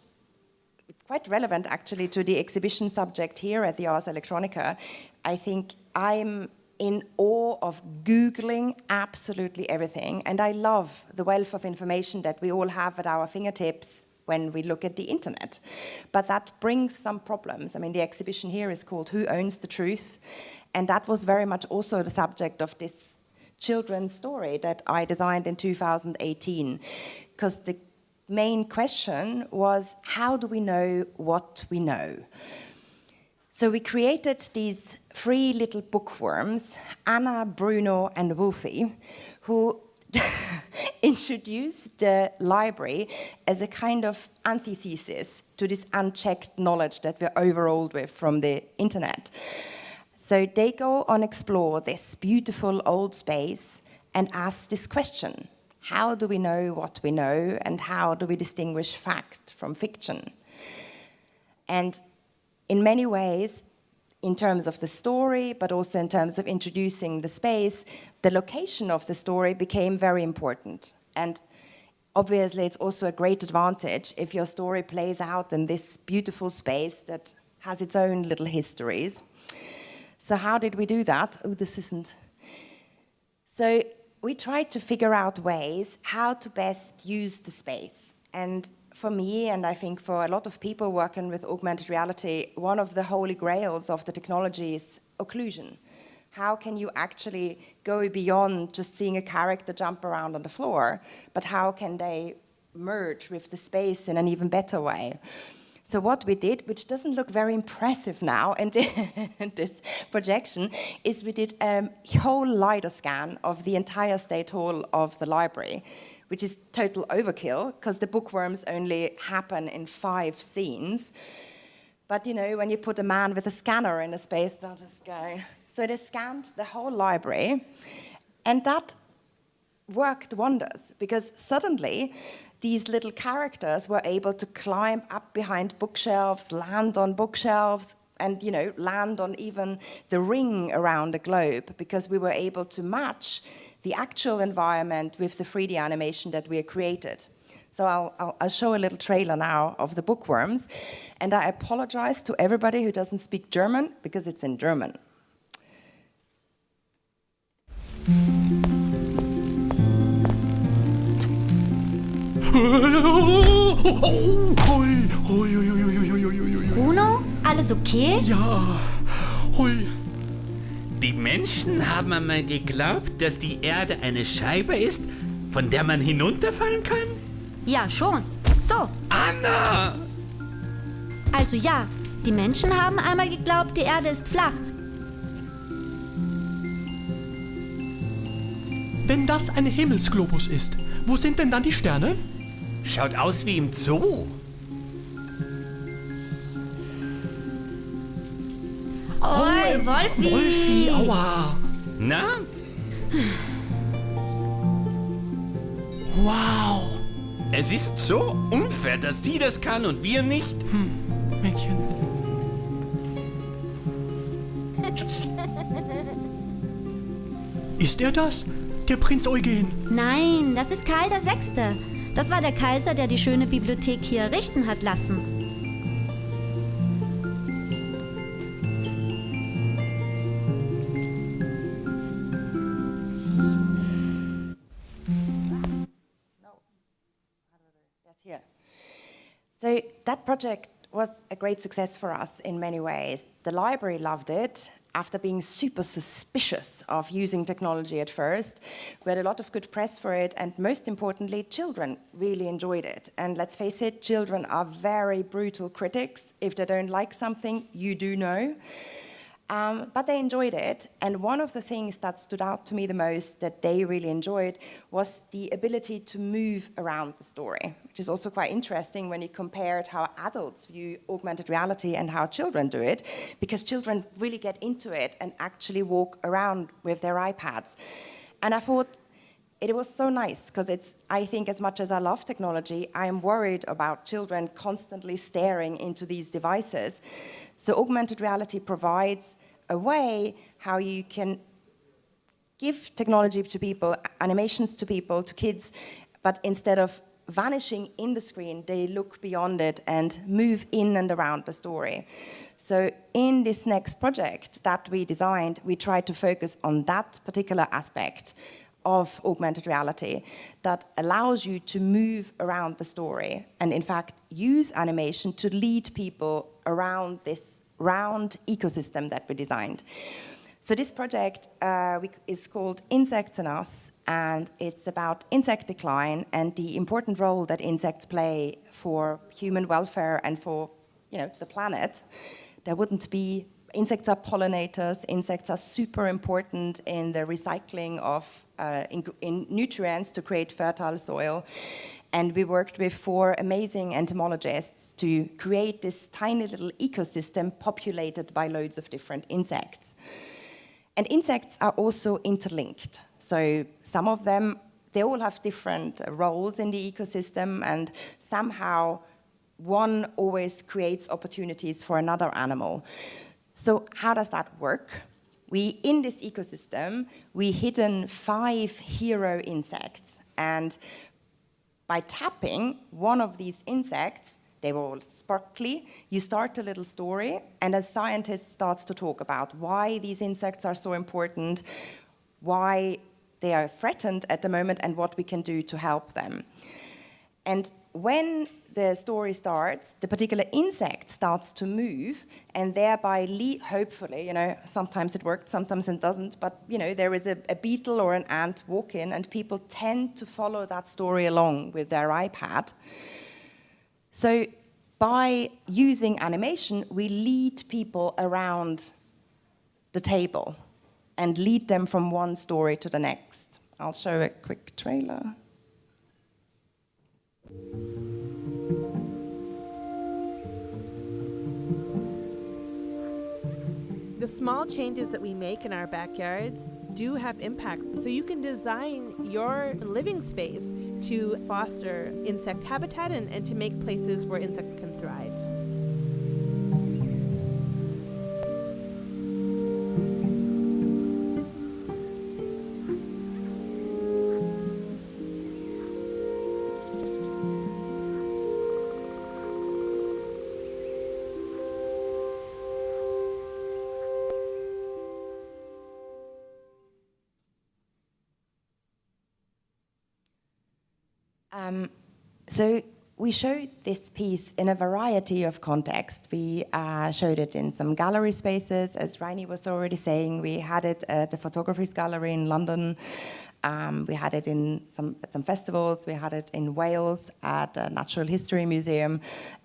S12: it's quite relevant actually to the exhibition subject here at the Ars Electronica. I think I'm in awe of Googling absolutely everything, and I love the wealth of information that we all have at our fingertips when we look at the internet. But that brings some problems. I mean, the exhibition here is called Who Owns the Truth? And that was very much also the subject of this children's story that I designed in 2018, because the main question was, how do we know what we know? So we created these 3 little bookworms, Anna, Bruno, and Wolfie, who introduced the library as a kind of antithesis to this unchecked knowledge that we're overawed with from the internet. So they go and explore this beautiful old space and ask this question: how do we know what we know, and how do we distinguish fact from fiction? And in many ways, in terms of the story, but also in terms of introducing the space, the location of the story became very important. And obviously, it's also a great advantage if your story plays out in this beautiful space that has its own little histories. So how did we do that? Oh, this isn't. So we tried to figure out ways how to best use the space. And for me, and I think for a lot of people working with augmented reality, one of the holy grails of the technology is occlusion. How can you actually go beyond just seeing a character jump around on the floor, but how can they merge with the space in an even better way? So what we did, which doesn't look very impressive now in this projection, is we did a whole LiDAR scan of the entire State Hall of the library, which is total overkill, because the bookworms only happen in 5 scenes. But you know, when you put a man with a scanner in a space, they'll just go. So they scanned the whole library, and that worked wonders, because suddenly these little characters were able to climb up behind bookshelves, land on bookshelves, and you know, land on even the ring around the globe, because we were able to match the actual environment with the 3D animation that we had created. So I'll show a little trailer now of the bookworms, and I apologize to everybody who doesn't speak German, because it's in German.
S13: Bruno, alles okay?
S14: Ja, hui. Die Menschen haben einmal geglaubt, dass die Erde eine Scheibe ist, von der man hinunterfallen kann?
S13: Ja, schon. So.
S14: Anna!
S13: Also ja, die Menschen haben einmal geglaubt, die Erde ist flach.
S10: Wenn das ein Himmelsglobus ist, wo sind denn dann die Sterne?
S14: Schaut aus wie im Zoo.
S13: Oi, Wolfi!
S10: Wolfi, aua!
S14: Na?
S10: Wow!
S14: Es ist so unfair, dass sie das kann und wir nicht.
S10: Mädchen. Ist er das? Der Prinz Eugen?
S13: Nein, das ist Karl VI. Das war der Kaiser, der die schöne Bibliothek hier errichten hat lassen.
S12: So that project was a great success for us in many ways. The library loved it. After being super suspicious of using technology at first, we had a lot of good press for it, and most importantly, children really enjoyed it. And let's face it, children are very brutal critics. If they don't like something, you do know. But they enjoyed it, and one of the things that stood out to me the most that they really enjoyed was the ability to move around the story, which is also quite interesting when you compare it how adults view augmented reality and how children do it, because children really get into it and actually walk around with their iPads. And I thought it was so nice, because I think as much as I love technology, I am worried about children constantly staring into these devices. So augmented reality provides a way how you can give technology to people, animations to people, to kids, but instead of vanishing in the screen, they look beyond it and move in and around the story. So in this next project that we designed, we tried to focus on that particular aspect of augmented reality that allows you to move around the story and in fact use animation to lead people around this round ecosystem that we designed. So this project is called Insects and Us, and it's about insect decline and the important role that insects play for human welfare and for the planet. There wouldn't be insects are pollinators. Insects are super important in the recycling of in nutrients to create fertile soil. And we worked with 4 amazing entomologists to create this tiny little ecosystem populated by loads of different insects. And insects are also interlinked. So some of them, they all have different roles in the ecosystem, and somehow one always creates opportunities for another animal. So how does that work? In this ecosystem, we hidden 5 hero insects, and by tapping one of these insects, they were all sparkly, you start a little story, and a scientist starts to talk about why these insects are so important, why they are threatened at the moment, and what we can do to help them. And when the story starts, the particular insect starts to move, and thereby, hopefully, sometimes it works, sometimes it doesn't, but there is a beetle or an ant walk in, and people tend to follow that story along with their iPad. So by using animation, we lead people around the table and lead them from one story to the next. I'll show a quick trailer.
S15: The small changes that we make in our backyards do have impact. So you can design your living space to foster insect habitat and to make places where insects can thrive.
S12: So we showed this piece in a variety of contexts. We showed it in some gallery spaces, as Raini was already saying. We had it at the Photography's Gallery in London. We had it at some festivals. We had it in Wales at the Natural History Museum.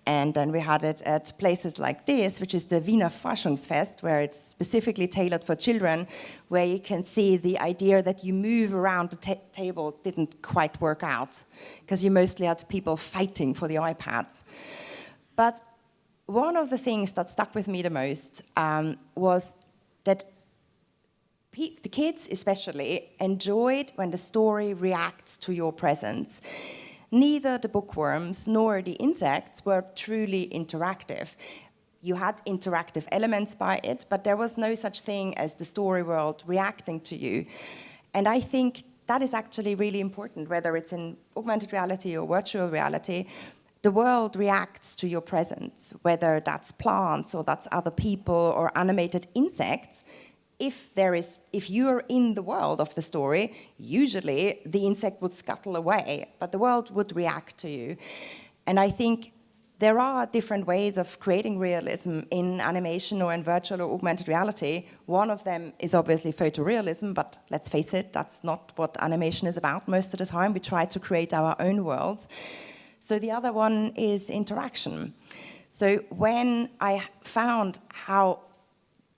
S12: And then we had it at places like this, which is the Wiener Forschungsfest, where it's specifically tailored for children, where you can see the idea that you move around the table didn't quite work out, because you mostly had people fighting for the iPads. But one of the things that stuck with me the most was that the kids especially enjoyed when the story reacts to your presence. Neither the bookworms nor the insects were truly interactive. You had interactive elements by it, but there was no such thing as the story world reacting to you. And I think that is actually really important, whether it's in augmented reality or virtual reality. The world reacts to your presence, whether that's plants or that's other people or animated insects. If you're in the world of the story, usually the insect would scuttle away, but the world would react to you. And I think there are different ways of creating realism in animation or in virtual or augmented reality. One of them is obviously photorealism, but let's face it, that's not what animation is about most of the time. We try to create our own worlds. So the other one is interaction. So when I found how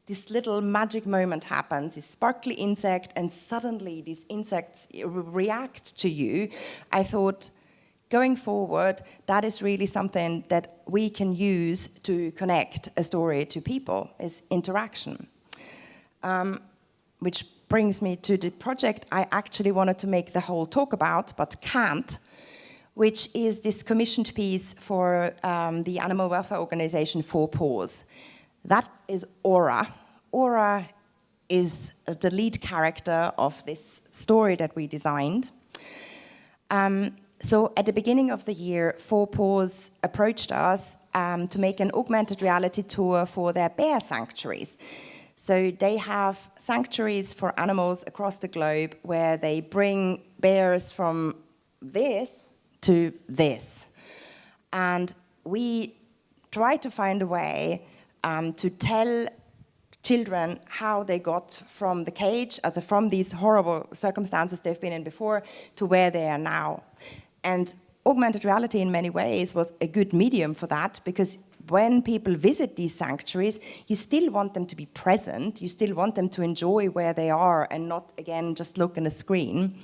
S12: this little magic moment happens, this sparkly insect, and suddenly these insects react to you, I thought, going forward, that is really something that we can use to connect a story to people, is interaction. Which brings me to the project I actually wanted to make the whole talk about, but can't, which is this commissioned piece for the animal welfare organization 4 Paws. That is Aura. Aura is the lead character of this story that we designed. So at the beginning of the year, 4 Paws approached us to make an augmented reality tour for their bear sanctuaries. So they have sanctuaries for animals across the globe where they bring bears from this to this. And we try to find a way to tell children how they got from the cage, from these horrible circumstances they've been in before, to where they are now. And augmented reality in many ways was a good medium for that, because when people visit these sanctuaries, you still want them to be present, you still want them to enjoy where they are and not, again, just look in a screen.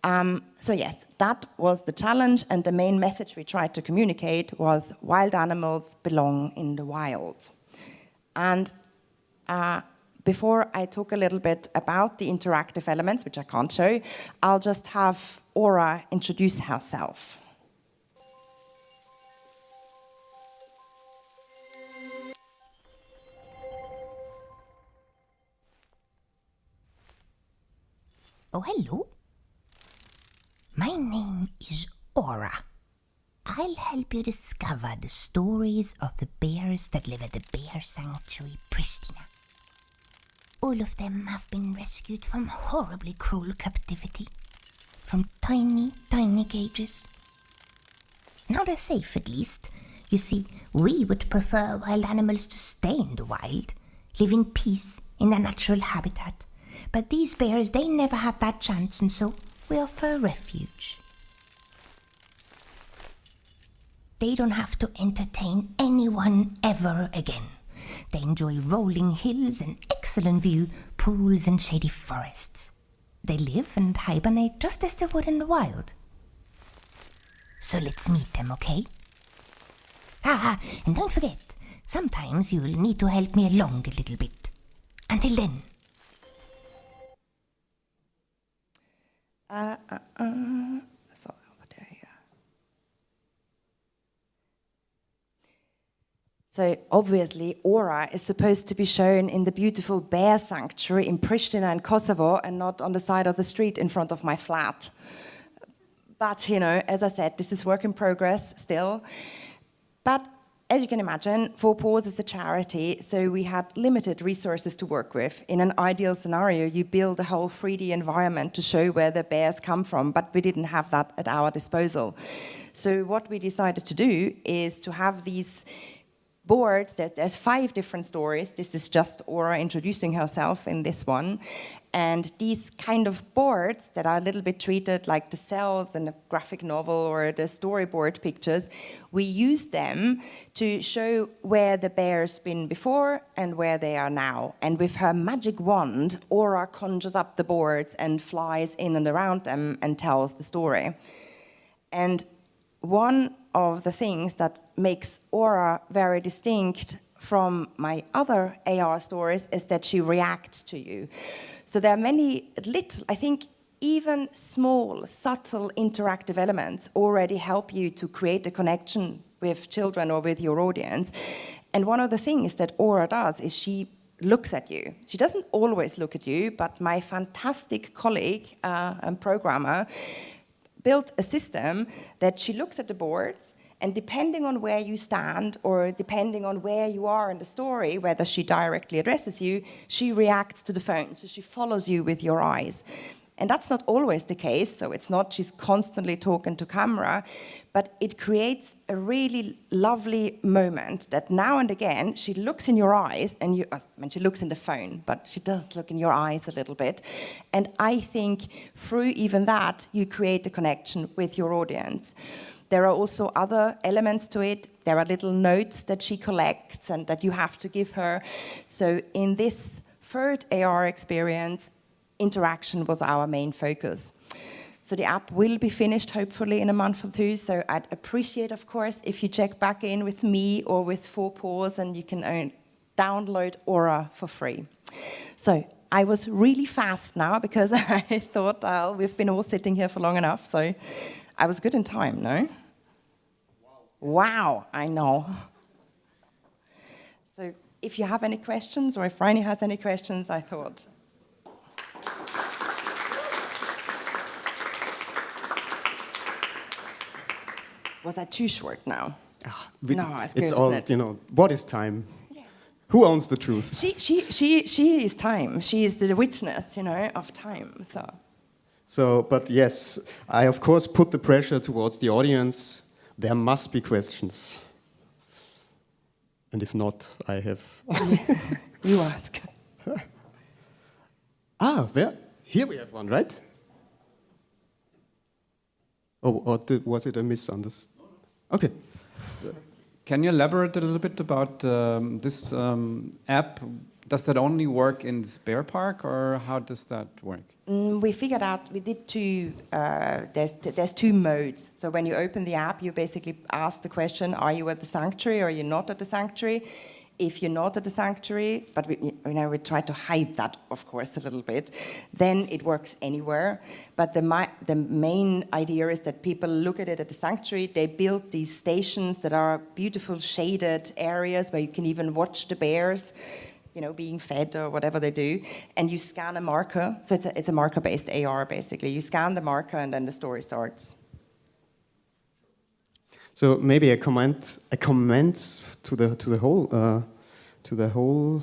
S12: So yes, that was the challenge, and the main message we tried to communicate was wild animals belong in the wild. And before I talk a little bit about the interactive elements, which I can't show, I'll just have Aura introduce herself.
S16: Oh, hello. My name is Aura. I'll help you discover the stories of the bears that live at the Bear Sanctuary, Pristina. All of them have been rescued from horribly cruel captivity, from tiny, tiny cages. Now they're safe, at least. You see, we would prefer wild animals to stay in the wild, live in peace in their natural habitat. But these bears, they never had that chance, and so we offer refuge. They don't have to entertain anyone ever again. They enjoy rolling hills and excellent view, pools and shady forests. They live and hibernate just as they would in the wild. So let's meet them, okay? And don't forget, sometimes you'll need to help me along a little bit. Until then.
S12: So over there, yeah. So obviously, Aura is supposed to be shown in the beautiful bear sanctuary in Pristina and Kosovo, and not on the side of the street in front of my flat. But, you know, as I said, this is work in progress still. But as you can imagine, Four Paws is a charity, so we had limited resources to work with. In an ideal scenario, you build a whole 3D environment to show where the bears come from, but we didn't have that at our disposal. So what we decided to do is to have these boards. There's 5 different stories. This is just Aura introducing herself in this one. And these kind of boards that are a little bit treated like the cells in a graphic novel or the storyboard pictures, we use them to show where the bear's been before and where they are now. And with her magic wand, Aura conjures up the boards and flies in and around them and tells the story. And one of the things that makes Aura very distinct from my other AR stories is that she reacts to you. So there are many little, I think even small, subtle interactive elements already help you to create a connection with children or with your audience. And one of the things that Aura does is she looks at you. She doesn't always look at you, but my fantastic colleague and programmer built a system that she looks at the boards, and depending on where you stand or depending on where you are in the story, whether she directly addresses you, she reacts to the phone. So she follows you with your eyes. And that's not always the case. So it's not she's constantly talking to camera, but it creates a really lovely moment that now and again she looks in your eyes, and she looks in the phone, but she does look in your eyes a little bit. And I think through even that, you create a connection with your audience. There are also other elements to it. There are little notes that she collects and that you have to give her. So in this third AR experience, interaction was our main focus. So the app will be finished hopefully in a month or 2. So I'd appreciate, of course, if you check back in with me or with Four Paws, and you can download Aura for free. So I was really fast now because I thought we've been all sitting here for long enough. So I was good in time, no? Wow, I know. So if you have any questions, or if Raini has any questions, I thought. Was I too short now? No, it's
S1: all, you know, what is time? Yeah. Who owns the truth?
S12: She is time. She is the witness, you know, of time,
S1: So, but yes, I of course put the pressure towards the audience. There must be questions. And if not, I have...
S12: You ask.
S1: Here we have one, right? Oh, or was it a misunderstanding? Okay.
S5: So, can you elaborate a little bit about this app? Does that only work in this bear park, or how does that work?
S12: We figured out, we did 2, there's 2 modes. So when you open the app, you basically ask the question, are you at the sanctuary or are you not at the sanctuary? If you're not at the sanctuary, but we try to hide that, of course, a little bit, then it works anywhere. But the main idea is that people look at it at the sanctuary. They build these stations that are beautiful shaded areas where you can even watch the bears being fed or whatever they do, and you scan a marker. So it's a marker-based AR, basically. You scan the marker, and then the story starts.
S1: So maybe a comment to the whole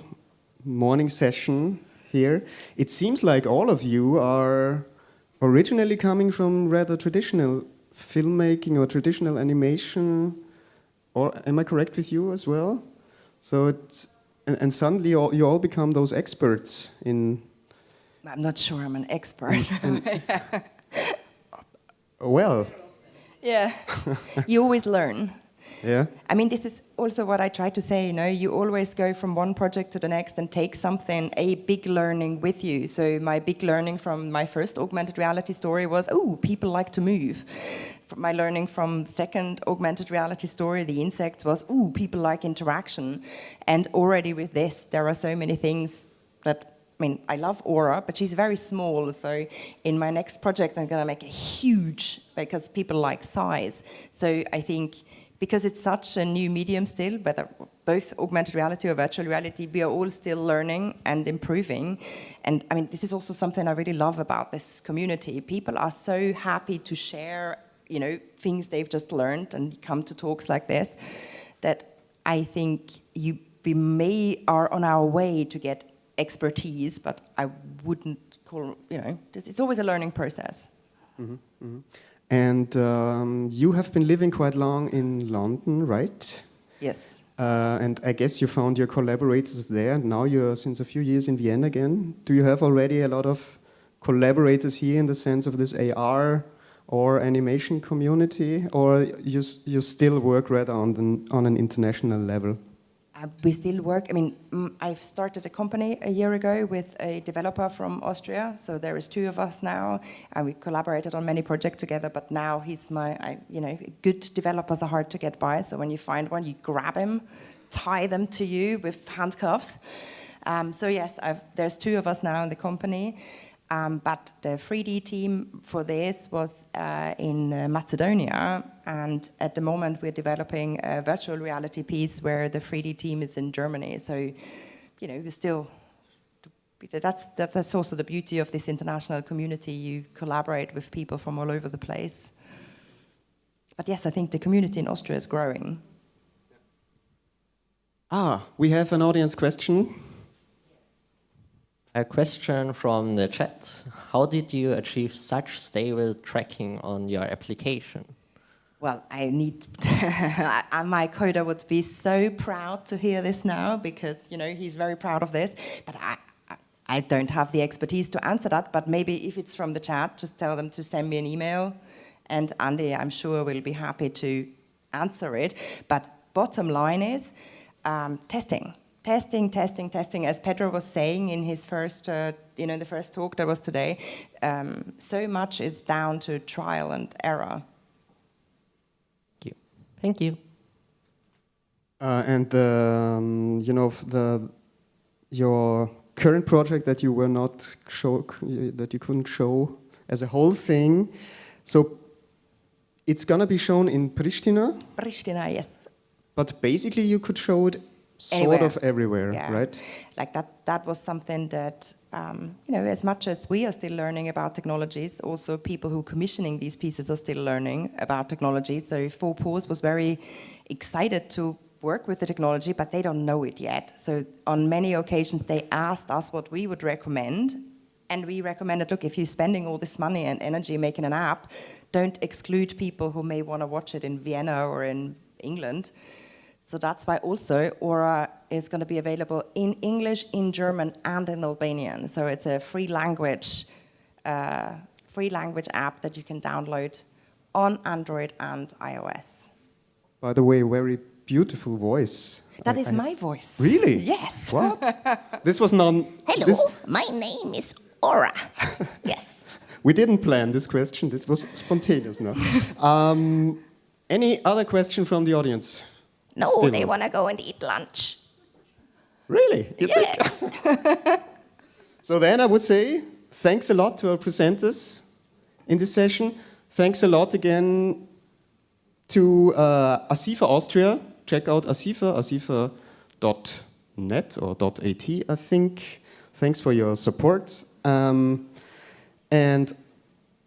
S1: morning session here. It seems like all of you are originally coming from rather traditional filmmaking or traditional animation, or am I correct with you as well? So and suddenly you all become those experts in.
S12: I'm not sure I'm an expert.
S1: Well.
S12: Yeah, you always learn.
S1: Yeah.
S12: I mean, this is also what I try to say, you always go from one project to the next and take a big learning with you. So my big learning from my first augmented reality story was, people like to move. My learning from second augmented reality story, The Insects, was, people like interaction. And already with this, there are so many things that, I love Aura, but she's very small. So in my next project, I'm going to make it huge because people like size. So I think because it's such a new medium still, whether both augmented reality or virtual reality, we are all still learning and improving. And this is also something I really love about this community. People are so happy to share, things they've just learned and come to talks like this, that I think we are on our way to get expertise, but I wouldn't call, it's always a learning process.
S1: Mm-hmm, mm-hmm. And you have been living quite long in London, right?
S12: Yes.
S1: And I guess you found your collaborators there, and now you're since a few years in Vienna again. Do you have already a lot of collaborators here in the sense of this AR or animation community, or you still work rather on an international level?
S12: We still work. I've started a company a year ago with a developer from Austria. So there is 2 of us now, and we collaborated on many projects together. But now he's good developers are hard to get by. So when you find one, you grab him, tie them to you with handcuffs. So yes, there's 2 of us now in the company. But the 3D team for this was in Macedonia, and at the moment we're developing a virtual reality piece where the 3D team is in Germany. So, we're still. That's also the beauty of this international community. You collaborate with people from all over the place. But yes, I think the community in Austria is growing.
S1: We have an audience question.
S17: A question from the chat. How did you achieve such stable tracking on your application?
S12: Well, my coder would be so proud to hear this now because, he's very proud of this. But I don't have the expertise to answer that. But maybe if it's from the chat, just tell them to send me an email. And Andy, I'm sure, will be happy to answer it. But bottom line is testing. Testing, as Pedro was saying in his first, the first talk that was today, so much is down to trial and error.
S17: Thank you.
S1: And your current project that you were not that you couldn't show as a whole thing, so it's gonna be shown in Pristina.
S12: Pristina, yes.
S1: But basically, you could show it. Sort of everywhere, yeah. Right?
S12: Like that was something that, as much as we are still learning about technologies, also people who are commissioning these pieces are still learning about technology. So Four Paws was very excited to work with the technology, but they don't know it yet. So on many occasions, they asked us what we would recommend, and we recommended, look, if you're spending all this money and energy making an app, don't exclude people who may want to watch it in Vienna or in England. So that's why also Aura is going to be available in English, in German, and in Albanian. So it's a free language app that you can download on Android and iOS.
S1: By the way, very beautiful voice.
S12: That is my voice.
S1: Really?
S12: Yes.
S1: What? This was not.
S16: Hello, my name is Aura. Yes.
S1: We didn't plan this question. This was spontaneous now. Any other question from the audience?
S16: No,
S1: Still
S16: they want to go and eat lunch.
S1: Really?
S16: Yes.
S1: So then I would say thanks a lot to our presenters in this session. Thanks a lot again to ASIFA Austria. Check out ASIFA, asifa.net. .net or .at, I think. Thanks for your support. And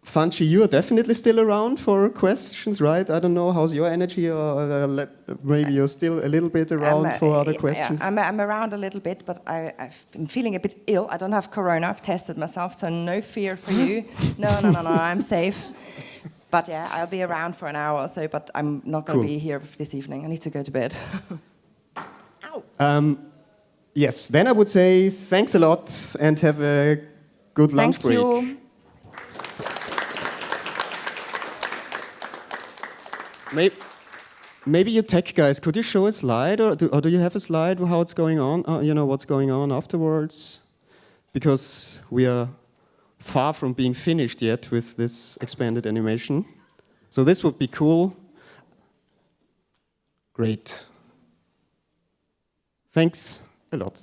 S1: Fanchi, you are definitely still around for questions, right? I don't know, how's your energy, or maybe you're still a little bit around for other questions?
S12: Yeah, I'm around a little bit, but I've been feeling a bit ill. I don't have corona, I've tested myself, so no fear for you. No, I'm safe. But yeah, I'll be around for an hour or so, but I'm not going to be here this evening. I need to go to bed.
S1: Ow. Yes, then I would say thanks a lot and have a good lunch break.
S12: Thank you.
S1: Maybe you tech guys, could you show a slide, or do you have a slide how it's going on? You know what's going on afterwards, because we are far from being finished yet with this expanded animation. So this would be cool. Great. Thanks a lot.